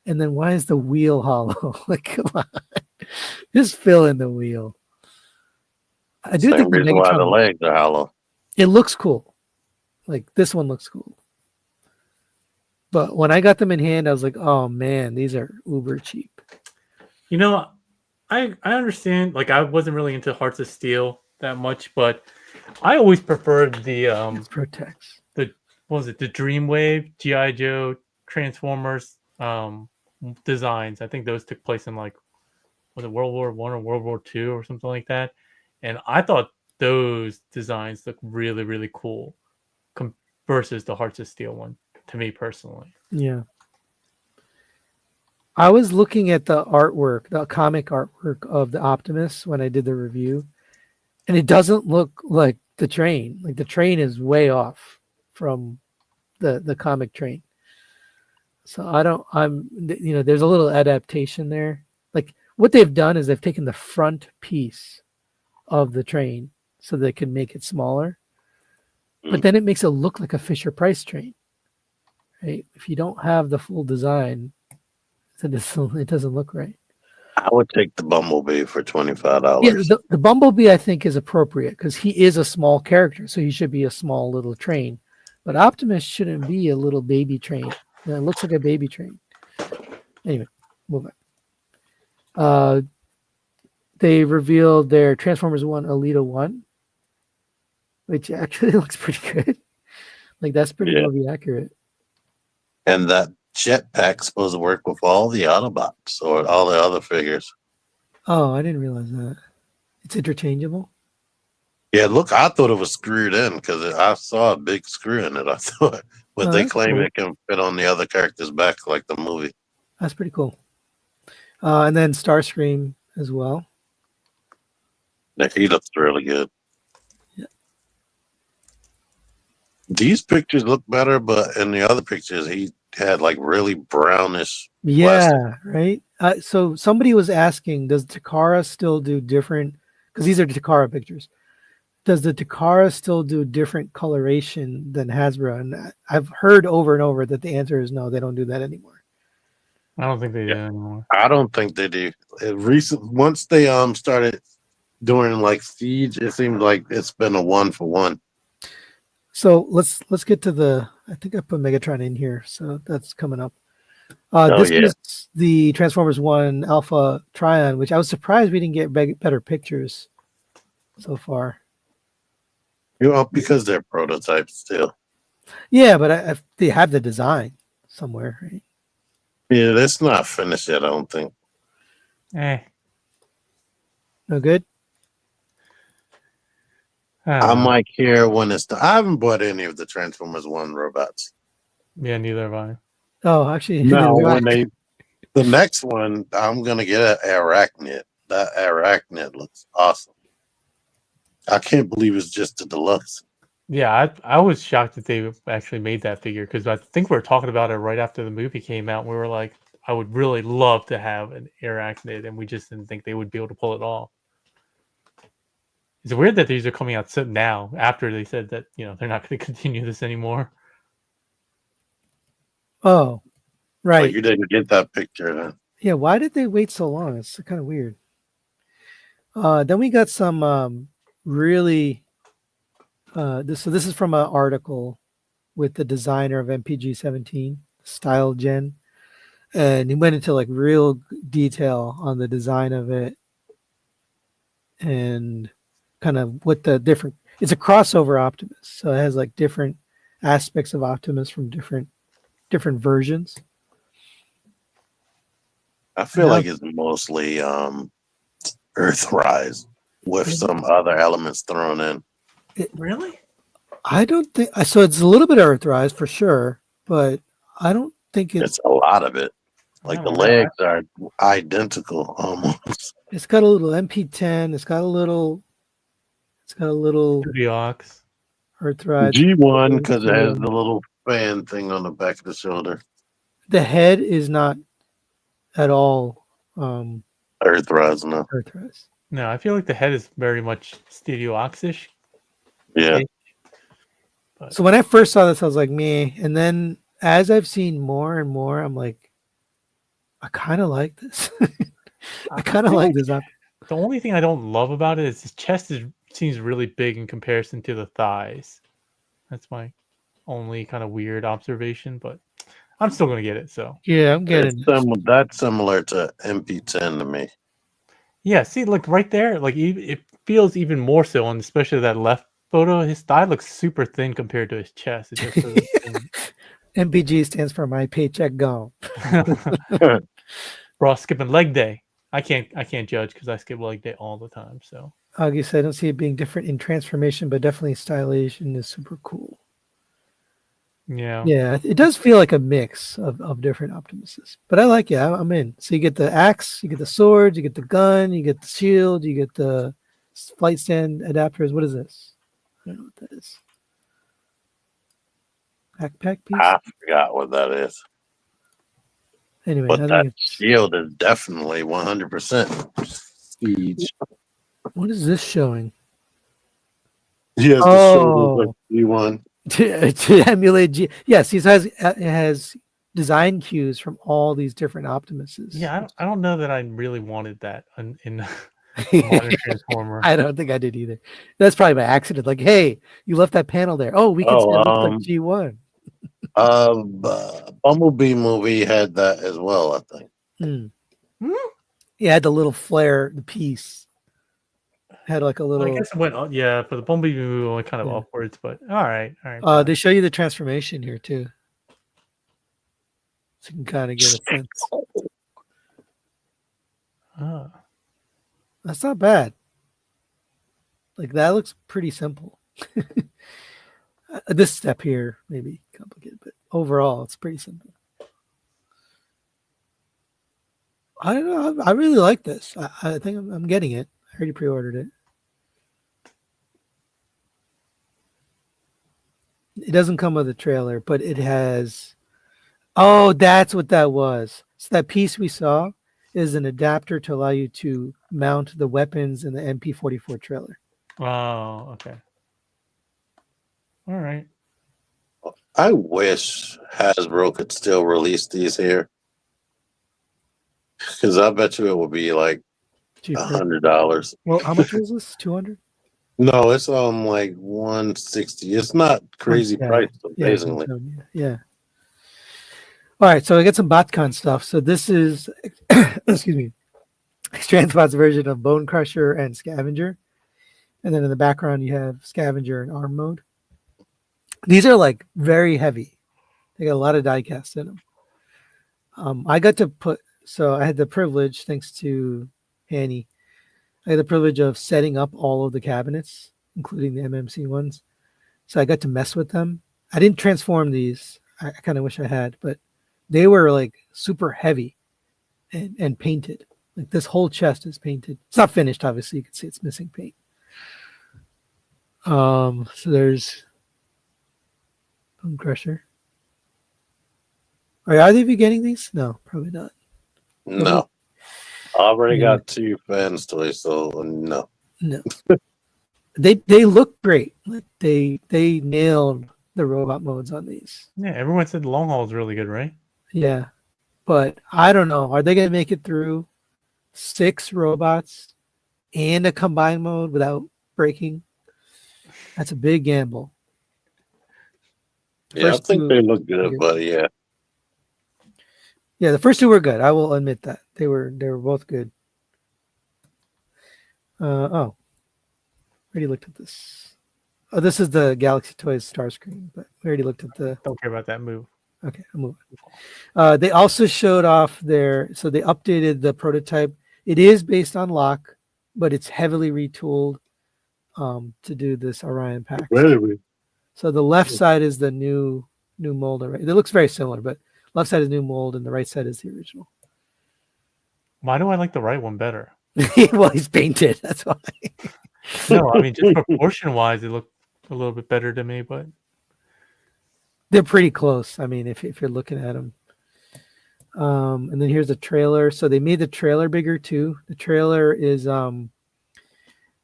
Speaker 1: And then why is the wheel hollow? Like, come on, just fill in the wheel. I do
Speaker 3: Same
Speaker 1: think the
Speaker 3: reason why the
Speaker 1: Megatron,
Speaker 3: legs are hollow.
Speaker 1: it looks cool. Like this one looks cool. But when I got them in hand, I was like, oh man, these are uber cheap.
Speaker 2: you know, I understand. Like, I wasn't really into Hearts of Steel that much, but I always preferred the
Speaker 1: It's Protex.
Speaker 2: what was it, the Dreamwave GI Joe Transformers designs. I think those took place in like, was it World War One or World War Two or something like that. And I thought those designs look really, really cool versus the Hearts of Steel one, to me personally.
Speaker 1: Yeah. I was looking at the artwork, the comic artwork of the Optimus when I did the review, and it doesn't look like the train. Like the train is way off from the comic train. So there's a little adaptation there. Like what they've done is they've taken the front piece of the train so they can make it smaller, but then it makes it look like a Fisher Price train. Right? If you don't have the full design, it doesn't look right.
Speaker 3: I would take the Bumblebee for $25.
Speaker 1: Yeah, the Bumblebee I think is appropriate because he is a small character, so he should be a small little train. But Optimus shouldn't be a little baby train. It looks like a baby train. Anyway, move on. They revealed their Transformers 1 Alita 1, which actually looks pretty good. Like that's pretty movie accurate.
Speaker 3: And that jetpack's supposed to work with all the Autobots or all the other figures.
Speaker 1: Oh, I didn't realize that. It's interchangeable?
Speaker 3: Yeah, look, I thought it was screwed in because I saw a big screw in it. I thought, but they claim
Speaker 1: cool.
Speaker 3: it can fit on the other character's back like the movie.
Speaker 1: That's pretty cool. And then Starscream as well.
Speaker 3: He looks really good.
Speaker 1: Yeah.
Speaker 3: These pictures look better, but in the other pictures, he had like really brownish.
Speaker 1: Yeah, right. So somebody was asking, does Takara still do different? Because these are Takara pictures. Does the Takara still do different coloration than Hasbro? And I've heard over and over that the answer is no, they don't do that anymore.
Speaker 2: I don't think they do anymore.
Speaker 3: I don't think they do. Once they started doing like Siege, it seemed like it's been a 1-for-1.
Speaker 1: So let's get to I think I put Megatron in here, so that's coming up. This is the Transformers 1 Alpha Trion, which I was surprised we didn't get better pictures so far.
Speaker 3: Because they're prototypes still.
Speaker 1: Yeah, but they have the design somewhere, right?
Speaker 3: Yeah, that's not finished yet, I don't think.
Speaker 2: No
Speaker 1: good?
Speaker 3: I might care when it's I haven't bought any of the Transformers 1 robots.
Speaker 2: Yeah, neither have I.
Speaker 1: Oh, actually,
Speaker 3: no. The next one, I'm gonna get an Arachnid. That Arachnid looks awesome. I can't believe it's just a deluxe.
Speaker 2: Yeah, I was shocked that they actually made that figure because I think we were talking about it right after the movie came out. We were like, I would really love to have an Arachnid, and we just didn't think they would be able to pull it off. It's weird that these are coming out so now after they said that they're not going to continue this anymore.
Speaker 1: Oh, right.
Speaker 3: Oh, you didn't get that picture, huh?
Speaker 1: Yeah, why did they wait so long? It's kind of weird. Then we got some really. This is from an article with the designer of MPG 17, Style Gen, and he went into like real detail on the design of it and kind of what the different. It's a crossover Optimus, so it has like different aspects of Optimus from different versions.
Speaker 3: I feel like it's mostly Earthrise with some other elements thrown in.
Speaker 2: Really?
Speaker 1: I don't think so. It's a little bit of Earthrise for sure, but I don't think
Speaker 3: it's a lot of it. Like the legs are identical almost.
Speaker 1: It's got a little MP10. It's got a little
Speaker 2: Earthrise.
Speaker 1: Earthrise.
Speaker 3: G1 because it has the little fan thing on the back of the shoulder.
Speaker 1: The head is not at all
Speaker 3: Earthrise, no.
Speaker 1: Earthrise.
Speaker 2: No, I feel like the head is very much Stereo Ox-ish.
Speaker 3: Yeah.
Speaker 1: So when I first saw this, I was like, meh. And then as I've seen more and more, I'm like, I kind of like this. I kind of
Speaker 2: feel
Speaker 1: like this.
Speaker 2: The only thing I don't love about it is his chest seems really big in comparison to the thighs. That's my only kind of weird observation, but I'm still gonna get it. So
Speaker 1: Yeah, I'm getting it.
Speaker 3: That's similar to MP10 to me.
Speaker 2: yeah, see, like right there, like it feels even more so, and especially that left photo, his thigh looks super thin compared to his chest. It just doesn't seem...
Speaker 1: MPG stands for my paycheck gone.
Speaker 2: Bro, skipping leg day. I can't judge because I skip leg day all the time. So
Speaker 1: Obviously, I don't see it being different in transformation, but definitely stylization is super cool.
Speaker 2: yeah,
Speaker 1: Yeah, it does feel like a mix of different Optimuses, but I like it. I'm in. So you get the axe, you get the sword, you get the gun, you get the shield, you get the flight stand adapters. What is this? I don't know what that is. Backpack piece?
Speaker 3: I forgot what that is.
Speaker 1: Anyway,
Speaker 3: But
Speaker 1: I
Speaker 3: that
Speaker 1: think it's,
Speaker 3: shield is definitely 100% siege.
Speaker 1: what is this showing?
Speaker 3: He has the shoulders like G1.
Speaker 1: To emulate G. Yes, he has design cues from all these different Optimuses.
Speaker 2: yeah. I don't know that I really wanted that in Modern Transformer.
Speaker 1: I don't think I did either. That's probably by accident. Like, hey, you left that panel there. Oh, we can see it looks like G1.
Speaker 3: Bumblebee movie had that as well, I think.
Speaker 1: Yeah, it had the little flare, the piece. Had like a little.
Speaker 2: I guess it went up, yeah, for the Bumblebee movie it went kind of upwards, but all right.
Speaker 1: They show you the transformation here too. So you can kind of get a sense. That's not bad. Like that looks pretty simple. This step here may be complicated, but overall it's pretty simple. I don't know. I really like this. I think I'm getting it. I already pre-ordered it. It doesn't come with a trailer, but it has. Oh, that's what that was. So that piece we saw is an adapter to allow you to mount the weapons in the MP44 trailer.
Speaker 2: Oh, okay. All right.
Speaker 3: I wish Hasbro could still release these here. Because I bet you it would be like $100.
Speaker 1: Well, how much was this? 200?
Speaker 3: No, it's like 160. It's not crazy price, amazingly.
Speaker 1: Yeah. All right, so I got some BotCon stuff. So this is, excuse me, Strandspot's version of Bone Crusher and Scavenger. And then in the background, you have Scavenger and Arm mode. These are like very heavy. They got a lot of die cast in them. I got to so I had the privilege, thanks to Hanny, I had the privilege of setting up all of the cabinets, including the MMC ones. So I got to mess with them. I didn't transform these. I kind of wish I had, but they were like super heavy and painted. Like this whole chest is painted. It's not finished, obviously. You can see it's missing paint. So there's Bone Crusher. Are either of you getting these? No, probably not.
Speaker 3: No. I already got 2 fans toys, so no.
Speaker 1: No. They look great. Like they nailed the robot modes on these.
Speaker 2: Yeah, everyone said the long haul is really good, right?
Speaker 1: Yeah. But I don't know. Are they gonna make it through 6 robots and a combined mode without breaking? That's a big gamble.
Speaker 3: Yeah, I think they look good, but yeah.
Speaker 1: Yeah, the first 2 were good. I will admit that. They were both good. Already looked at this. Oh, this is the Galaxy Toys star screen, but we already looked at the.
Speaker 2: Don't care about that move.
Speaker 1: Okay, I'm moving. They also showed off so they updated the prototype. It is based on Lock, but it's heavily retooled to do this Orion pack.
Speaker 3: Really?
Speaker 1: So the left side is the new mold. It looks very similar, but left side is new mold and the right side is the original.
Speaker 2: Why do I like the right one better?
Speaker 1: Well, he's painted. That's why.
Speaker 2: No, I mean just proportion wise, it looked a little bit better to me, but
Speaker 1: they're pretty close. I mean, if you're looking at them. And then here's the trailer. So they made the trailer bigger too. The trailer is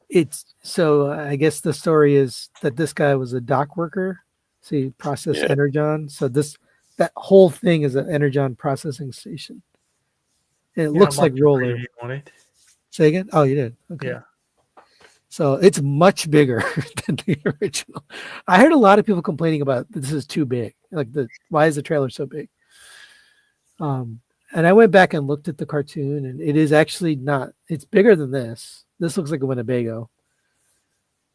Speaker 1: it's so I guess the story is that this guy was a dock worker. So he processed
Speaker 3: Yeah.
Speaker 1: energon. So that whole thing is an energon processing station. And it
Speaker 2: Yeah,
Speaker 1: looks
Speaker 2: I'm
Speaker 1: like
Speaker 2: watching a
Speaker 1: roller.
Speaker 2: preview on it.
Speaker 1: Say again? Oh, you did. Okay.
Speaker 2: Yeah.
Speaker 1: So it's much bigger than the original. I heard a lot of people complaining about this is too big. Like why is the trailer so big? And I went back and looked at the cartoon, and it is actually not. It's bigger than this. This looks like a Winnebago,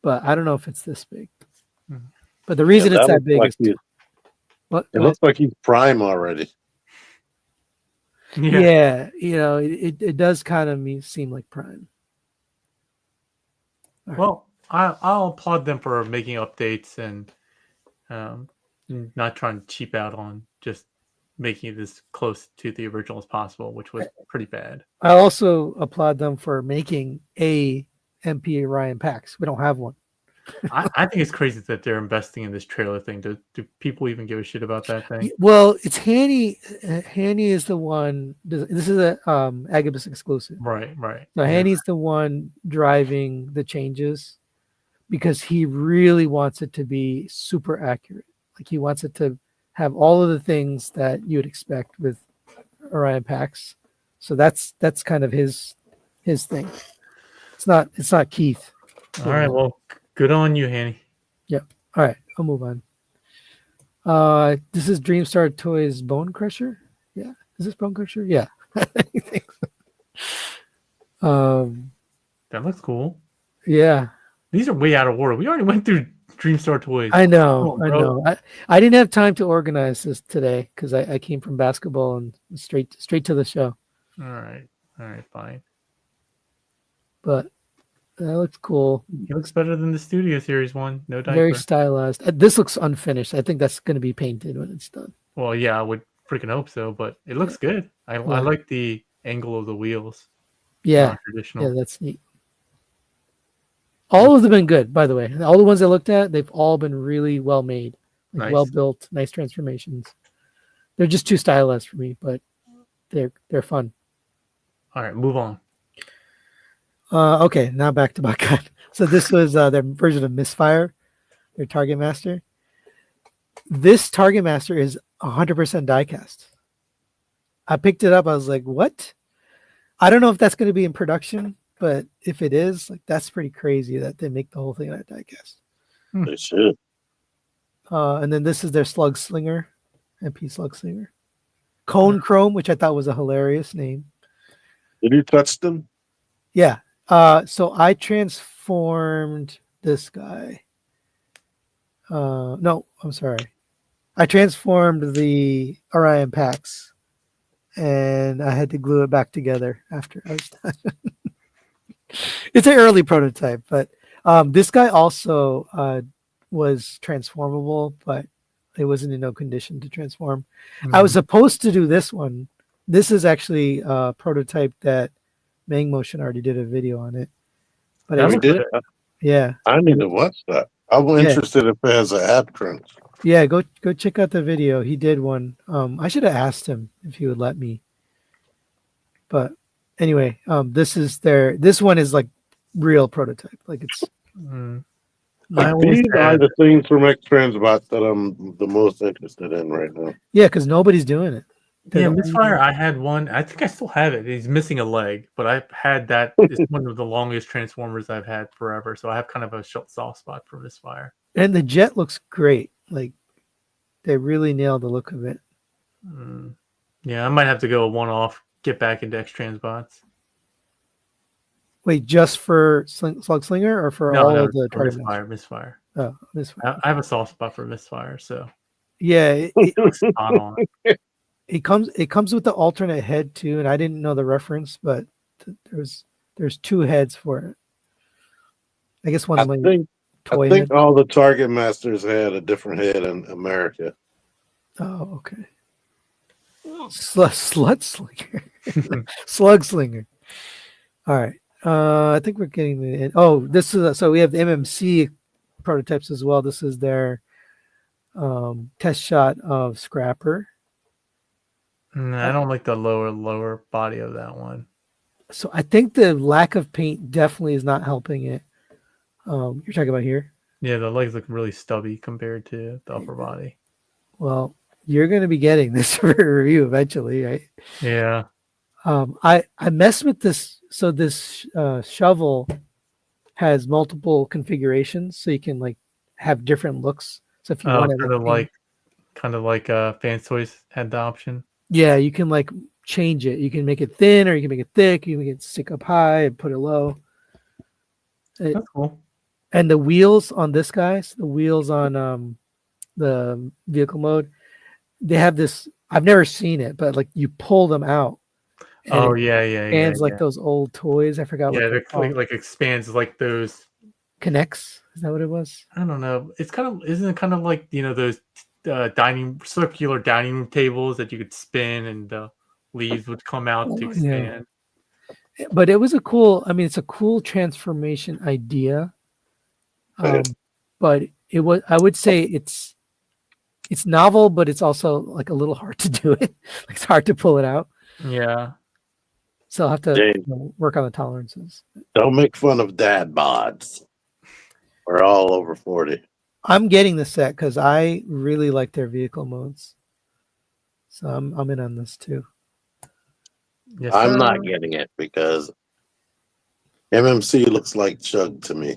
Speaker 1: but I don't know if it's this big.
Speaker 2: Mhm.
Speaker 1: But the reason it's that
Speaker 3: looks
Speaker 1: big
Speaker 3: like
Speaker 1: is what?
Speaker 3: it looks like he's prime already.
Speaker 1: Yeah, it does kind of seem like Prime. All right.
Speaker 2: Well, I'll applaud them for making updates and not trying to cheap out on just making it as close to the original as possible, which was pretty bad.
Speaker 1: I also applaud them for making a MP Orion Pax. We don't have one.
Speaker 2: I think it's crazy that they're investing in this trailer thing. Do people even give a shit about that thing?
Speaker 1: Well, it's Hanny. Hanny is the one. This is a Agabus exclusive.
Speaker 2: Right.
Speaker 1: So Hanny's the one driving the changes because he really wants it to be super accurate. Like he wants it to have all of the things that you would expect with Orion Pax. So that's kind of his thing. It's not Keith.
Speaker 2: All right. Well, good on you, Hanny.
Speaker 1: Yep. All right. I'll move on. This is Dreamstar Toys Bone Crusher. Yeah. Is this Bone Crusher? Yeah. I think so.
Speaker 2: That looks cool.
Speaker 1: Yeah.
Speaker 2: These are way out of order. We already went through Dreamstar Toys.
Speaker 1: I know.
Speaker 2: Oh,
Speaker 1: I
Speaker 2: bro.
Speaker 1: know. I didn't have time to organize this today because I came from basketball and straight to the show.
Speaker 2: All right, fine.
Speaker 1: But that looks cool.
Speaker 2: He looks better than the Studio Series one. No diaper.
Speaker 1: Very stylized. This looks unfinished. I think that's going to be painted when it's done.
Speaker 2: Well, yeah, I would freaking hope so, but it looks good. I like the angle of the wheels.
Speaker 1: Yeah.
Speaker 2: Traditional.
Speaker 1: Yeah, that's neat. All of them have been good, by the way. All the ones I looked at, they've all been really well made,
Speaker 2: Nice.
Speaker 1: well built, nice transformations. They're just too stylized for me, but they're fun.
Speaker 2: All right, move on.
Speaker 1: Okay, now back to Bakat. So this was their version of Misfire, their Target Master. This Target Master is 100% diecast. I picked it up. I was like, what? I don't know if that's going to be in production, but if it is, like that's pretty crazy that they make the whole thing out of diecast.
Speaker 3: They should.
Speaker 1: And then this is their Slug Slinger, MP Slug Slinger. Cone Chrome, which I thought was a hilarious name.
Speaker 3: Did you touch them?
Speaker 1: Yeah. So I transformed this guy. No, I'm sorry. I transformed the Orion Pax, and I had to glue it back together after I was done. It's an early prototype, but this guy also was transformable, but it wasn't in no condition to transform. I was supposed to do this one. This is actually a prototype that Mang Motion already did a video on it. But
Speaker 2: That
Speaker 3: We
Speaker 2: looks
Speaker 3: did.
Speaker 2: good.
Speaker 1: yeah,
Speaker 3: I need to watch that. I'm interested if it has an app crunch.
Speaker 1: yeah, go check out the video. He did one. I should have asked him if he would let me. But anyway, this one is like real prototype. Like it's
Speaker 2: I always
Speaker 3: These are
Speaker 2: had-
Speaker 3: the things from X Transbot that I'm the most interested in right now.
Speaker 1: yeah, because nobody's doing it.
Speaker 2: Yeah, Misfire, I had one. I think I still have it. He's missing a leg, but I've had that. It's one of the longest Transformers I've had forever. So I have kind of a soft spot for Misfire.
Speaker 1: And the jet looks great. Like they really nailed the look of it.
Speaker 2: Yeah, I might have to go one-off, get back into X Transbots.
Speaker 1: Wait, just for Slug Slinger or for all of the
Speaker 2: for
Speaker 1: Target
Speaker 2: Misfire.
Speaker 1: Oh, Misfire.
Speaker 2: I have a soft spot for Misfire, so
Speaker 1: Yeah,
Speaker 2: spot on.
Speaker 1: it comes with the alternate head too, and I didn't know the reference, but there's two heads for it. I guess one
Speaker 3: I
Speaker 1: of my
Speaker 3: think
Speaker 1: toy head.
Speaker 3: all the Target Masters had a different head in America.
Speaker 1: Oh, okay. Slut Slinger, Slug Slinger. All right. I think we're getting the. Oh, this is so we have the MMC prototypes as well. This is their Test shot of Scrapper.
Speaker 2: I don't like the lower body of that one.
Speaker 1: So I think the lack of paint definitely is not helping it. You're talking about here?
Speaker 2: Yeah, the legs look really stubby compared to the upper body.
Speaker 1: Well, you're going to be getting this for a review eventually, right?
Speaker 2: Yeah.
Speaker 1: I messed with this. So this shovel has multiple configurations, so you can like have different looks. So if you
Speaker 2: Oh,
Speaker 1: want to,
Speaker 2: kind of like Fans Toys had the option.
Speaker 1: yeah, you can like change it. You can make it thin, or you can make it thick. You can make it stick up high and put it low.
Speaker 2: That's cool.
Speaker 1: And the wheels on this guys, the wheels on the vehicle mode, they have this. I've never seen it, but like you pull them out, and
Speaker 2: Oh
Speaker 1: it
Speaker 2: yeah.
Speaker 1: expands like those old toys. I forgot what
Speaker 2: Yeah,
Speaker 1: they're
Speaker 2: it
Speaker 1: called.
Speaker 2: like expands like those.
Speaker 1: Connects. Is that what it was?
Speaker 2: I don't know. It's kind of isn't it kind of like those circular dining room tables that you could spin and the leaves would come out to
Speaker 1: Oh, yeah.
Speaker 2: expand.
Speaker 1: But it was a cool. I mean, it's a cool transformation idea. But it was. I would say it's novel, but it's also like a little hard to do it. Like it's hard to pull it out.
Speaker 2: Yeah.
Speaker 1: So I'll have to
Speaker 3: Jane,
Speaker 1: work on the tolerances.
Speaker 3: don't make fun of dad bods. We're all over 40.
Speaker 1: I'm getting the set because I really like their vehicle modes. So I'm in on this too.
Speaker 2: Yes,
Speaker 3: I'm
Speaker 2: sir.
Speaker 3: not getting it because MMC looks like Chug to me.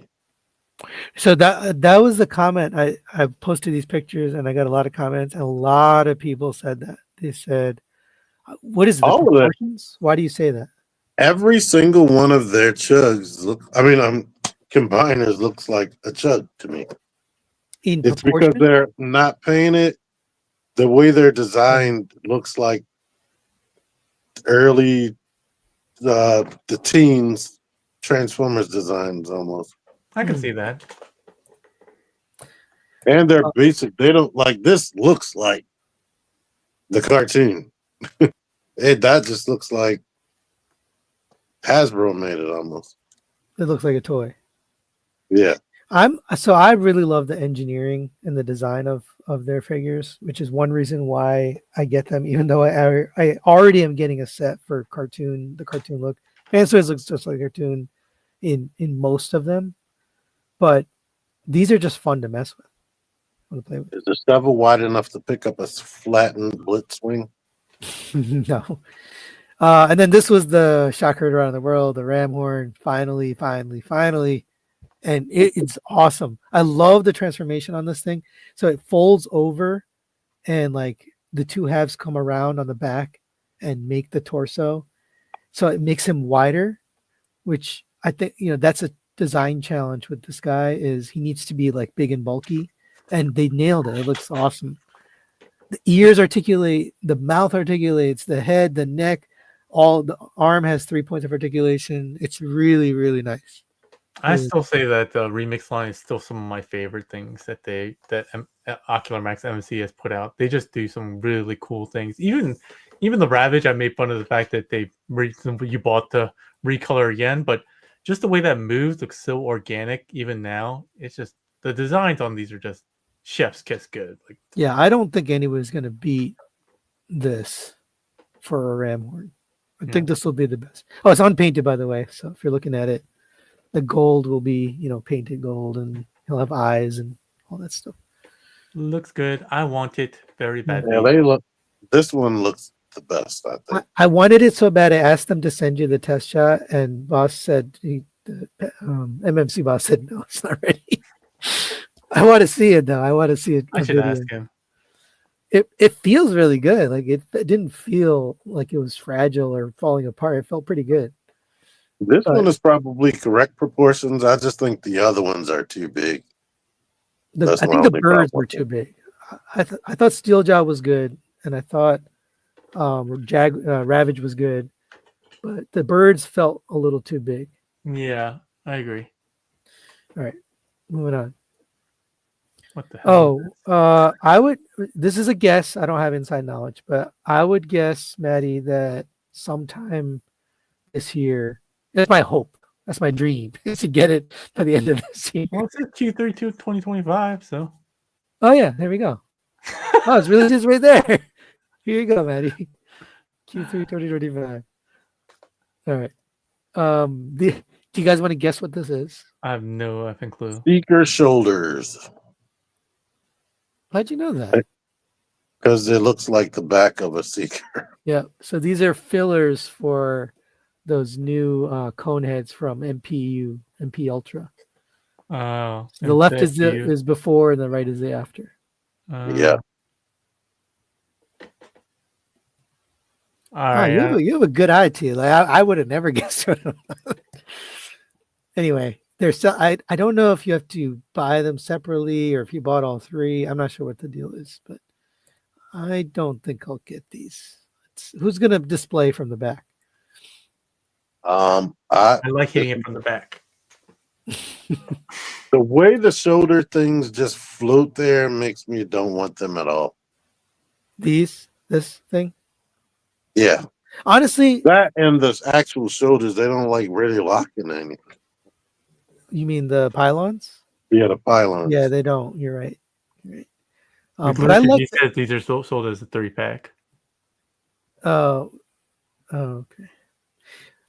Speaker 1: So that was the comment. I posted these pictures and I got a lot of comments, and a lot of people said that. They said, "What is it, the
Speaker 3: All of that.
Speaker 1: proportions? Why do you say that?"
Speaker 3: Every single one of their Chugs combiners looks like a Chug to me.
Speaker 1: In
Speaker 3: It's because
Speaker 1: proportion?
Speaker 3: they're not painted. The way they're designed looks like early the teens Transformers designs almost.
Speaker 2: I can see that.
Speaker 3: And they're basic. They don't like this looks like the cartoon. That just looks like Hasbro made it almost.
Speaker 1: It looks like a toy.
Speaker 3: Yeah.
Speaker 1: I really love the engineering and the design of their figures, which is one reason why I get them, even though I already am getting a set for the cartoon look. Fansoys looks just like a cartoon in most of them, but these are just fun to mess with. Fun to play with.
Speaker 3: Is the shovel wide enough to pick up a flattened blitz wing?
Speaker 1: No. And then this was the shock heard around the world, the ram horn. Finally. And it's awesome. I love the transformation on this thing. So it folds over and like the two halves come around on the back and make the torso. So it makes him wider, which I think, that's a design challenge with this guy is he needs to be like big and bulky, and they nailed it. It looks awesome. The ears articulate, the mouth articulates, the head, the neck, all the arm has 3 points of articulation. It's really, really nice.
Speaker 2: I still say that the remix line is still some of my favorite things that Ocular Max MMC has put out. They just do some really cool things. Even the Ravage, I made fun of the fact that you bought the recolor again, but just the way that moves looks so organic. Even now, it's just the designs on these are just chef's kiss good. Like,
Speaker 1: yeah, I don't think anyone's gonna beat this for a ram horn. I think this will be the best. Oh, it's unpainted, by the way. So if you're looking at it, the gold will be, painted gold, and he'll have eyes and all that stuff.
Speaker 2: looks good. I want it very badly.
Speaker 3: Yeah, this one looks the best, I think.
Speaker 1: I wanted it so bad. I asked them to send you the test shot, and boss said MMC boss said no, it's not ready. I want to see it though. I want to see it.
Speaker 2: I should ask him.
Speaker 1: It feels really good. Like it didn't feel like it was fragile or falling apart. It felt pretty good.
Speaker 3: This one is probably correct proportions. I just think the other ones are too big.
Speaker 1: I think the birds were too big. I thought Steeljaw was good, and I thought Ravage was good, but the birds felt a little too big.
Speaker 2: Yeah, I agree.
Speaker 1: All right, moving on.
Speaker 2: What the hell?
Speaker 1: I would. This is a guess. I don't have inside knowledge, but I would guess, Maddie, that sometime this year. That's my hope. That's my dream is to get it by the end of this year.
Speaker 2: Well, it's Q3 2025, so.
Speaker 1: Oh yeah, there we go. Oh, it's really just right there. Here you go, Maddie. Q3 2025. All right. Do you guys want to guess what this is?
Speaker 2: I have no effing clue.
Speaker 3: Seeker shoulders.
Speaker 1: How'd you know that?
Speaker 3: Because it looks like the back of a Seeker.
Speaker 1: Yeah. So these are fillers for those new cone heads from MP Ultra.
Speaker 2: Oh,
Speaker 1: The left
Speaker 2: thank you.
Speaker 1: is before, and the right is the after.
Speaker 3: Yeah.
Speaker 2: All right.
Speaker 1: You have a good eye, T. Like I would have never guessed it. Anyway, there's I don't know if you have to buy them separately or if you bought all three. I'm not sure what the deal is, but I don't think I'll get these. Who's gonna display from the back?
Speaker 2: I like hitting it from the back.
Speaker 3: The way the shoulder things just float there makes me don't want them at all.
Speaker 1: This thing?
Speaker 3: Yeah.
Speaker 1: Honestly,
Speaker 3: That and the actual shoulders, they don't like really lock in anything.
Speaker 1: you mean the pylons?
Speaker 3: Yeah, the pylons.
Speaker 1: Yeah, they don't. You're right. You're right.
Speaker 2: But I love. Said these are sold as a 30-pack.
Speaker 1: Oh, okay.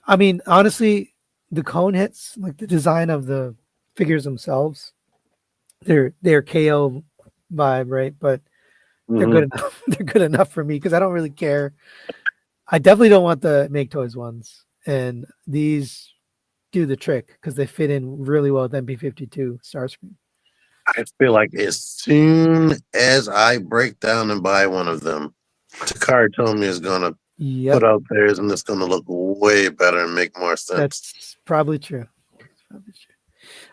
Speaker 1: I mean, honestly, the cone hits, like the design of the figures themselves, they're KO vibe, right? But they're good enough. They're good enough for me because I don't really care. I definitely don't want the Make Toys ones, and these do the trick because they fit in really well with MP52 Starscream.
Speaker 3: I feel like as soon as I break down and buy one of them, Takara told me is gonna put out theirs, and it's gonna look way better and make more sense.
Speaker 1: That's probably true. All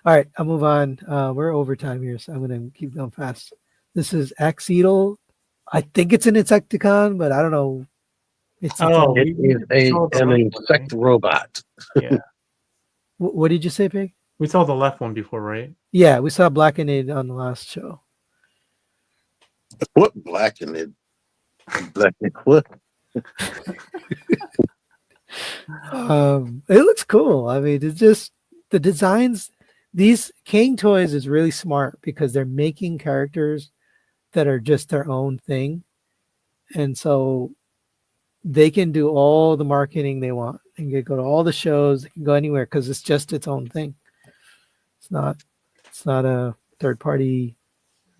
Speaker 1: right, I'll move on. We're overtime here, so I'm gonna keep going fast. This is Axedal. I think it's an Insecticon, but I don't know.
Speaker 3: It is an insect robot.
Speaker 2: Yeah.
Speaker 1: What did you say, Pig?
Speaker 2: We saw the left one before, right?
Speaker 1: Yeah, we saw Blackened on the last show.
Speaker 3: What Blackened? Blackened what?
Speaker 1: It looks cool. I mean, it's just the designs. These King Toys is really smart because they're making characters that are just their own thing, and so they can do all the marketing they want and go to all the shows. They can go anywhere because it's just its own thing. It's not a third party.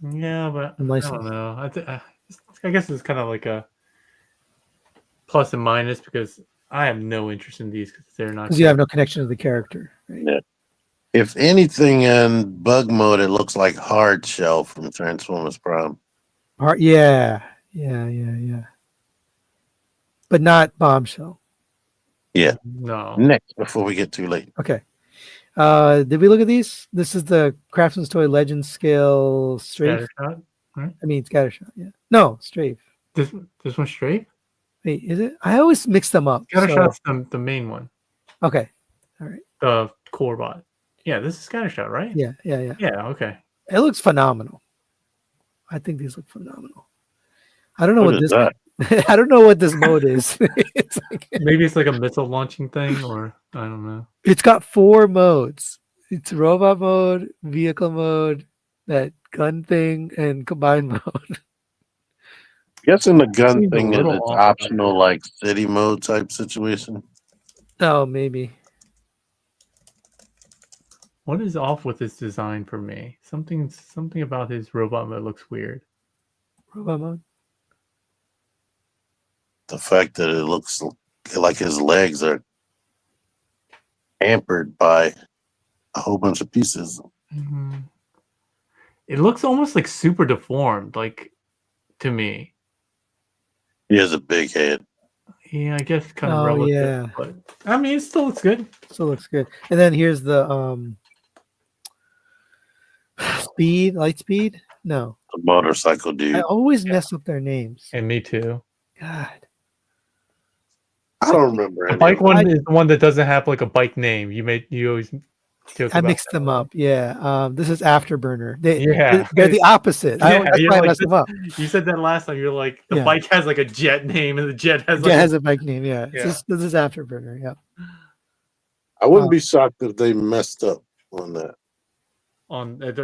Speaker 2: Yeah, but I don't know. I guess it's kind of like a plus and minus because I have no interest in these because they're not.
Speaker 1: Because you have no connection to the character, right?
Speaker 3: Yeah. If anything, in bug mode, it looks like Hard Shell from Transformers Prime.
Speaker 1: Yeah. But not Bombshell.
Speaker 3: Yeah.
Speaker 2: No.
Speaker 3: Next, before we get too late.
Speaker 1: Okay. Did we look at these? This is the Craftsman's Toy Legend Scale Strafe.
Speaker 2: Scattershot, right?
Speaker 1: I mean, Scattershot. Yeah. No, Strafe.
Speaker 2: This one's Strafe?
Speaker 1: Wait, is it? I always mix them up.
Speaker 2: Scattershot's the main one.
Speaker 1: Okay. All right.
Speaker 2: The core bot. Yeah, this is Scattershot, right?
Speaker 1: Yeah.
Speaker 2: Yeah, okay.
Speaker 1: It looks phenomenal. I think these look phenomenal. I don't know what this I don't know what this mode is. It's like,
Speaker 2: maybe it's like a missile launching thing, or I don't know.
Speaker 1: It's got 4 modes. It's robot mode, vehicle mode, that gun thing, and combined mode.
Speaker 3: Guessing the gun thing is it's optional, like city mode type situation.
Speaker 1: Oh, maybe.
Speaker 2: What is off with this design for me? Something about his robot mode looks weird.
Speaker 1: Robot mode?
Speaker 3: The fact that it looks like his legs are hampered by a whole bunch of pieces.
Speaker 2: Mm-hmm. It looks almost like super deformed, like to me.
Speaker 3: He has a big head.
Speaker 2: Yeah, I guess kind of relative.
Speaker 1: Yeah.
Speaker 2: But I mean, it still looks good.
Speaker 1: Still looks good. And then here's the light speed. No,
Speaker 3: the motorcycle dude.
Speaker 1: I always mess up their names.
Speaker 2: And me too.
Speaker 1: God.
Speaker 3: I don't remember.
Speaker 2: The bike one is the one that doesn't have like a bike name. You always joke
Speaker 1: I
Speaker 2: about
Speaker 1: mixed them up. Yeah. This is Afterburner.
Speaker 2: Yeah.
Speaker 1: They're the opposite.
Speaker 2: Yeah,
Speaker 1: that's why I messed them up.
Speaker 2: You said that last time. You're like, the bike has like a jet name and the jet has
Speaker 1: has a bike name. Yeah. This is Afterburner. Yeah.
Speaker 3: I wouldn't be shocked if they messed up on that.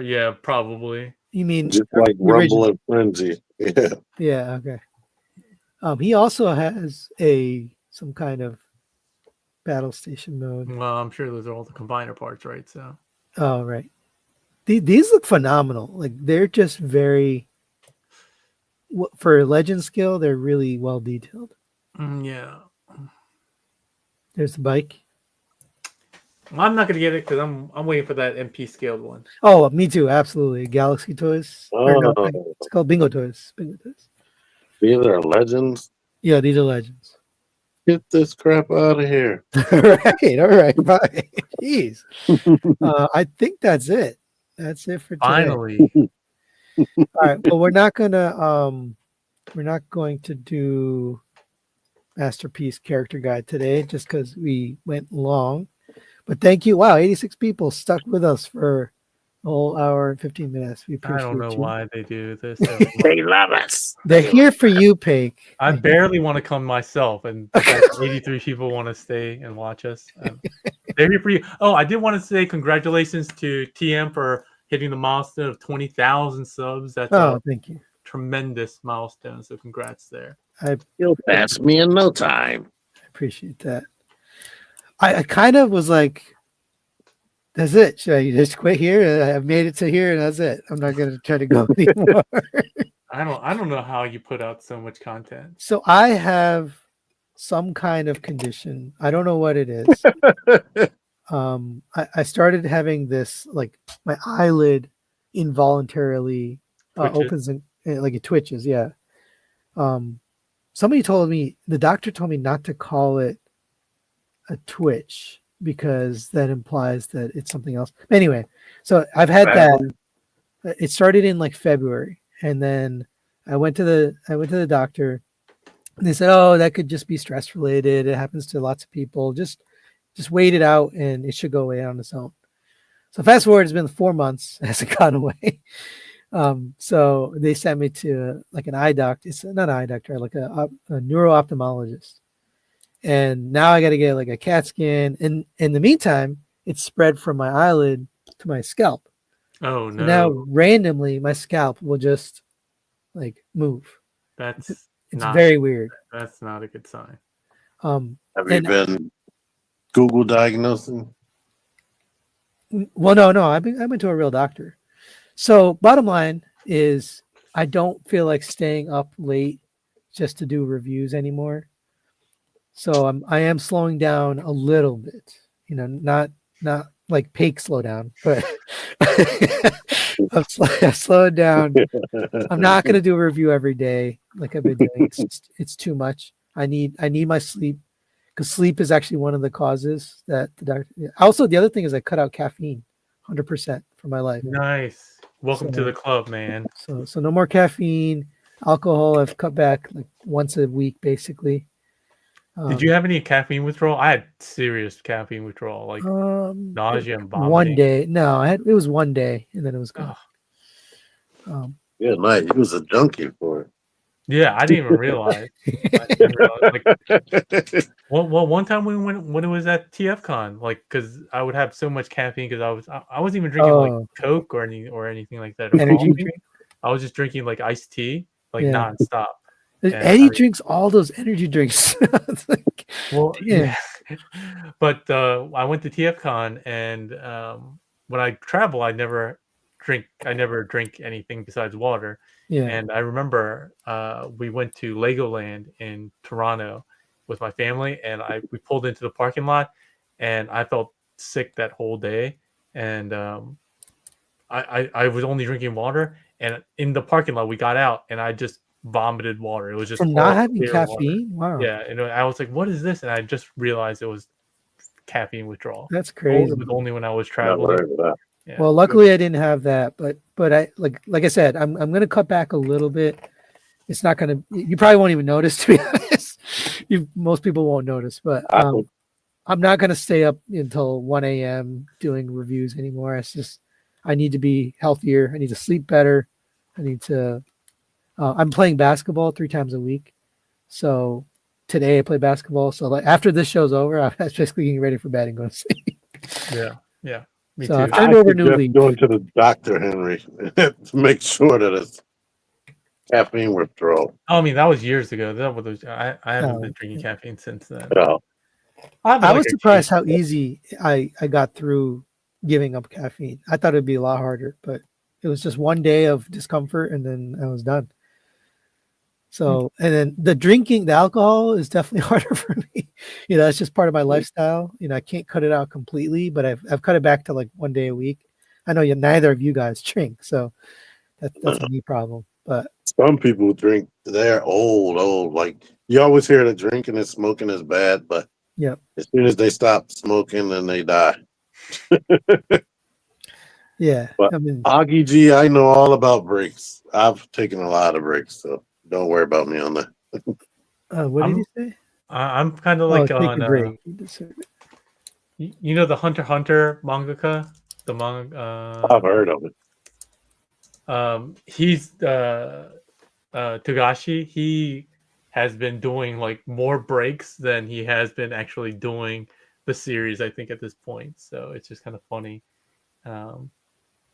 Speaker 2: Yeah, probably.
Speaker 1: You mean
Speaker 3: just like Rumble and Frenzy? Yeah.
Speaker 1: Yeah. Okay. He also has some kind of battle station mode.
Speaker 2: Well, I'm sure those are all the combiner parts, right? So
Speaker 1: Oh, right. These look phenomenal. Like they're just very for legend skill. They're really well detailed.
Speaker 2: yeah.
Speaker 1: There's the bike.
Speaker 2: Well, I'm not gonna get it because I'm waiting for that MP scaled one.
Speaker 1: Oh, me too. Absolutely. Galaxy Toys. Or no,
Speaker 3: Oh,
Speaker 1: it's called Bingo Toys. Bingo Toys.
Speaker 3: these are legends.
Speaker 1: Yeah, these are legends.
Speaker 3: Get this crap out of here.
Speaker 1: All right. All right. Bye. Jeez. I think that's it. That's it for today.
Speaker 2: Finally,
Speaker 1: All right. Well, we're not going to do masterpiece character guide today just because we went long. But thank you. Wow, 86 people stuck with us for a whole hour and 15 minutes. We
Speaker 2: I
Speaker 1: appreciate
Speaker 2: don't know
Speaker 1: you.
Speaker 2: why they do this. Every month.
Speaker 3: They love us.
Speaker 1: They're here for you, Paik.
Speaker 2: I barely want to come myself, and the fact that 83 people want to stay and watch us. They're here for you. Oh, I did want to say congratulations to TM for hitting the milestone of 20,000 subs. That's a
Speaker 1: Thank you.
Speaker 2: tremendous milestone. So congrats there.
Speaker 3: You'll pass me in no time.
Speaker 1: I appreciate that. I kind of was like, that's it. Should I just quit here? I've made it to here and that's it. I'm not going to try to go anymore.
Speaker 2: I don't know how you put out so much content.
Speaker 1: So I have some kind of condition. I don't know what it is. I started having this, like my eyelid involuntarily opens and like it twitches. Yeah. Somebody told me, the doctor told me not to call it a twitch because that implies that it's something else. Anyway, so I've had that. It started in like February, and then I went to the doctor, and they said, "Oh, that could just be stress related. It happens to lots of people. Just wait it out, and it should go away on its own." So fast forward, it's been 4 months, it hasn't gone away. So they sent me to like an eye doctor. It's not an eye doctor, like a neuro-ophthalmologist. And now I got to get like a CAT scan. And in the meantime, it's spread from my eyelid to my scalp.
Speaker 2: Oh
Speaker 1: So
Speaker 2: no!
Speaker 1: now randomly, my scalp will just like move.
Speaker 2: It's
Speaker 1: very weird.
Speaker 2: That's not a good sign.
Speaker 3: Have you been Google diagnosing?
Speaker 1: Well, no. I went to a real doctor. So bottom line is, I don't feel like staying up late just to do reviews anymore. So I am slowing down a little bit, not like Paik slow down, but I'm slowing down. I'm not going to do a review every day like I've been doing. It's too much. I need my sleep, because sleep is actually one of the causes that the doctor. Also, the other thing is I cut out caffeine 100% from my life.
Speaker 2: Nice. Welcome to the club, man.
Speaker 1: So no more caffeine. Alcohol I've cut back like once a week, basically.
Speaker 2: Did you have any caffeine withdrawal? I had serious caffeine withdrawal, like nausea and vomiting.
Speaker 1: One day. No, it was one day, and then it was gone.
Speaker 3: Yeah, nice. He was a junkie for it.
Speaker 2: Yeah, I didn't even realize. One time when it was at TFCon, like, because I would have so much caffeine because I wasn't even drinking like Coke or anything like that.
Speaker 1: Energy drink.
Speaker 2: I was just drinking like iced tea, like nonstop.
Speaker 1: Eddie drinks all those energy drinks.
Speaker 2: Yeah. But I went to TFCon, and when I travel, I never drink anything besides water.
Speaker 1: Yeah.
Speaker 2: And I remember we went to Legoland in Toronto with my family, and we pulled into the parking lot, and I felt sick that whole day. And I was only drinking water, and in the parking lot we got out, and I just vomited water. It was just
Speaker 1: from not having caffeine.
Speaker 2: Water. Wow. Yeah, and I was like, "What is this?" And I just realized it was caffeine withdrawal.
Speaker 1: That's crazy.
Speaker 2: It was only when I was traveling.
Speaker 1: Yeah. Well, luckily I didn't have that, but I like I said, I'm gonna cut back a little bit. It's not gonna. You probably won't even notice, to be honest. Most people won't notice, but I'm not gonna stay up until 1 a.m. doing reviews anymore. It's just I need to be healthier. I need to sleep better. I need to. I'm playing basketball 3 times a week, so today I play basketball. So like after this show's over, I'm basically getting ready for bed and going to sleep.
Speaker 2: Yeah. Me
Speaker 1: so
Speaker 2: too.
Speaker 1: I've turned over new leaf.
Speaker 3: Going to the doctor, Henry, to make sure that it's caffeine withdrawal.
Speaker 2: I mean, that was years ago. That was I haven't
Speaker 1: Oh,
Speaker 2: been drinking caffeine since then.
Speaker 3: Yeah.
Speaker 2: I have
Speaker 1: I
Speaker 2: like
Speaker 1: was
Speaker 2: a
Speaker 1: surprised
Speaker 2: cheat.
Speaker 1: how easy I got through giving up caffeine. I thought it'd be a lot harder, but it was just one day of discomfort and then I was done. So, and then the alcohol is definitely harder for me. That's just part of my lifestyle. I can't cut it out completely, but I've cut it back to like one day a week. I know neither of you guys drink, so that's a me problem. But
Speaker 3: Some people drink, they're old. Like you always hear that drinking and smoking is bad, but
Speaker 1: yeah,
Speaker 3: as soon as they stop smoking, then they die.
Speaker 1: yeah.
Speaker 3: But
Speaker 1: I mean,
Speaker 3: Augie G, I know all about breaks. I've taken a lot of breaks, so don't worry about me on that.
Speaker 1: what did
Speaker 2: I'm
Speaker 1: you say?
Speaker 2: I'm kind of
Speaker 1: Oh,
Speaker 2: like
Speaker 1: take
Speaker 2: on
Speaker 1: a break. You deserve it.
Speaker 2: you know the Hunter x Hunter mangaka, the manga.
Speaker 3: I've heard of it.
Speaker 2: He's Togashi. He has been doing like more breaks than he has been actually doing the series. I think at this point, so it's just kind of funny. Um,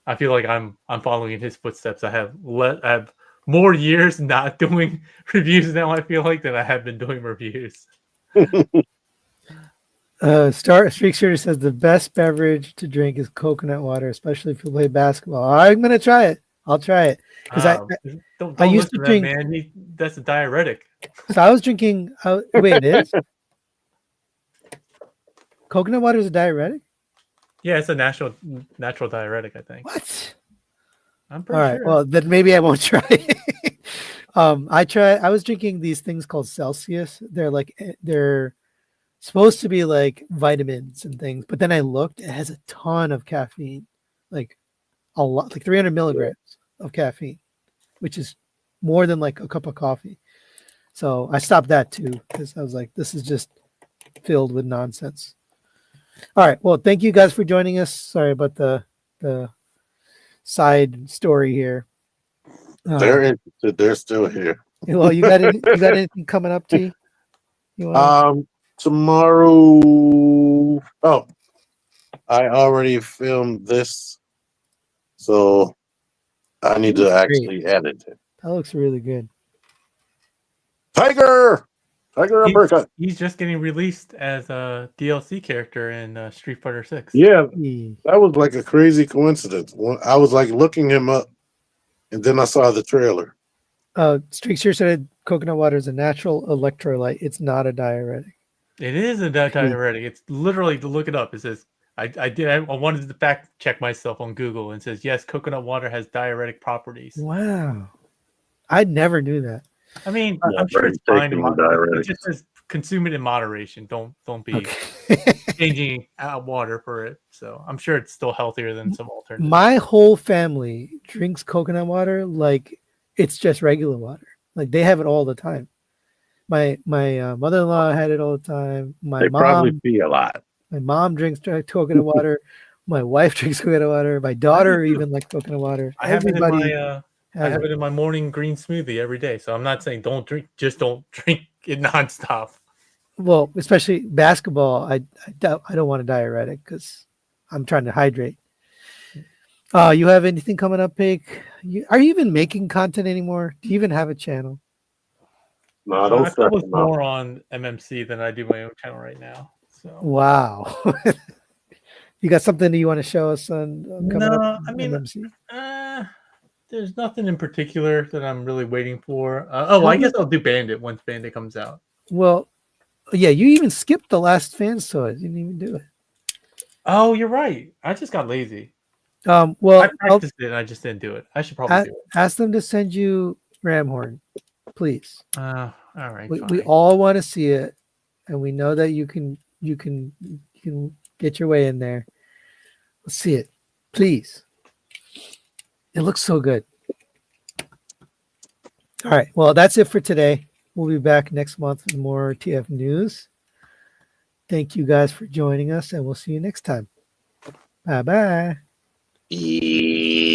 Speaker 2: I feel like I'm following in his footsteps. I have more years not doing reviews now. I feel like than I have been doing reviews.
Speaker 1: Streak Shooter says the best beverage to drink is coconut water, especially if you play basketball. I'm gonna try it. I'll try it because
Speaker 2: Uh, don't
Speaker 1: I used
Speaker 2: listen
Speaker 1: to
Speaker 2: to that
Speaker 1: drink.
Speaker 2: man. That's a diuretic.
Speaker 1: So I was drinking. Wait, it is coconut water is a diuretic?
Speaker 2: Yeah, it's a natural diuretic. I think.
Speaker 1: What?
Speaker 2: I'm
Speaker 1: All
Speaker 2: pretty
Speaker 1: right.
Speaker 2: sure.
Speaker 1: Well, then maybe I won't try it. I was drinking these things called Celsius. They're supposed to be like vitamins and things, but then I looked. It has a ton of caffeine, like a lot, like 300 milligrams of caffeine, which is more than like a cup of coffee. So I stopped that too because I was like, this is just filled with nonsense. All right. Well, thank you guys for joining us. Sorry about the side story here.
Speaker 3: They're interested. They're still here.
Speaker 1: Well, you got anything coming up, T? You want?
Speaker 3: Tomorrow. Oh, I already filmed this, so I need to
Speaker 1: Great.
Speaker 3: actually edit it.
Speaker 1: That looks really good.
Speaker 3: Tiger uppercut.
Speaker 2: He's just getting released as a DLC character in Street Fighter 6.
Speaker 3: Yeah,
Speaker 1: Yeah.
Speaker 3: that was like a crazy coincidence. I was like looking him up, and then I saw the trailer.
Speaker 1: Streaks here said coconut water is a natural electrolyte. It's not a diuretic.
Speaker 2: It is a diuretic. It's literally, to look it up, it says I wanted to fact check myself on Google, and it says yes, coconut water has diuretic properties.
Speaker 1: Wow. I never knew that.
Speaker 2: I mean,
Speaker 3: Yeah,
Speaker 2: I'm sure it's fine.
Speaker 3: taking
Speaker 2: It
Speaker 3: diuretics.
Speaker 2: just says consume it in moderation. Don't be
Speaker 1: Okay.
Speaker 2: changing out water for it. So I'm sure it's still healthier than some alternatives.
Speaker 1: My whole family drinks coconut water like it's just regular water. Like they have it all the time. My mother-in-law had it all the time.
Speaker 3: They probably pee a lot.
Speaker 1: My mom drinks coconut water. My wife drinks coconut water. My daughter even likes coconut water.
Speaker 2: I have it
Speaker 1: Everybody
Speaker 2: in my morning green smoothie every day. So I'm not saying don't drink it nonstop.
Speaker 1: Well, especially basketball, I don't want a diuretic because I'm trying to hydrate. You have anything coming up, Paik? Are you even making content anymore? Do you even have a channel?
Speaker 3: No,
Speaker 2: I
Speaker 3: don't stress
Speaker 2: focus
Speaker 3: them out.
Speaker 2: more on MMC than I do my own channel right now. So
Speaker 1: Wow. You got something that you want to show us on coming up?
Speaker 2: no, I mean,
Speaker 1: MMC?
Speaker 2: there's nothing in particular that I'm really waiting for. I guess I'll do Bandit once Bandit comes out.
Speaker 1: Well, yeah, you even skipped the last fans toys. You didn't even do it.
Speaker 2: Oh, you're right. I just got lazy.
Speaker 1: Well,
Speaker 2: I practiced it and I just didn't do it. I should probably do it.
Speaker 1: Ask them to send you Ramhorn, please.
Speaker 2: All right.
Speaker 1: We all want to see it, and we know that you can get your way in there. Let's see it, please. It looks so good. All right. Well, that's it for today. We'll be back next month with more TF news. Thank you guys for joining us, and we'll see you next time. Bye-bye.
Speaker 3: Yeah.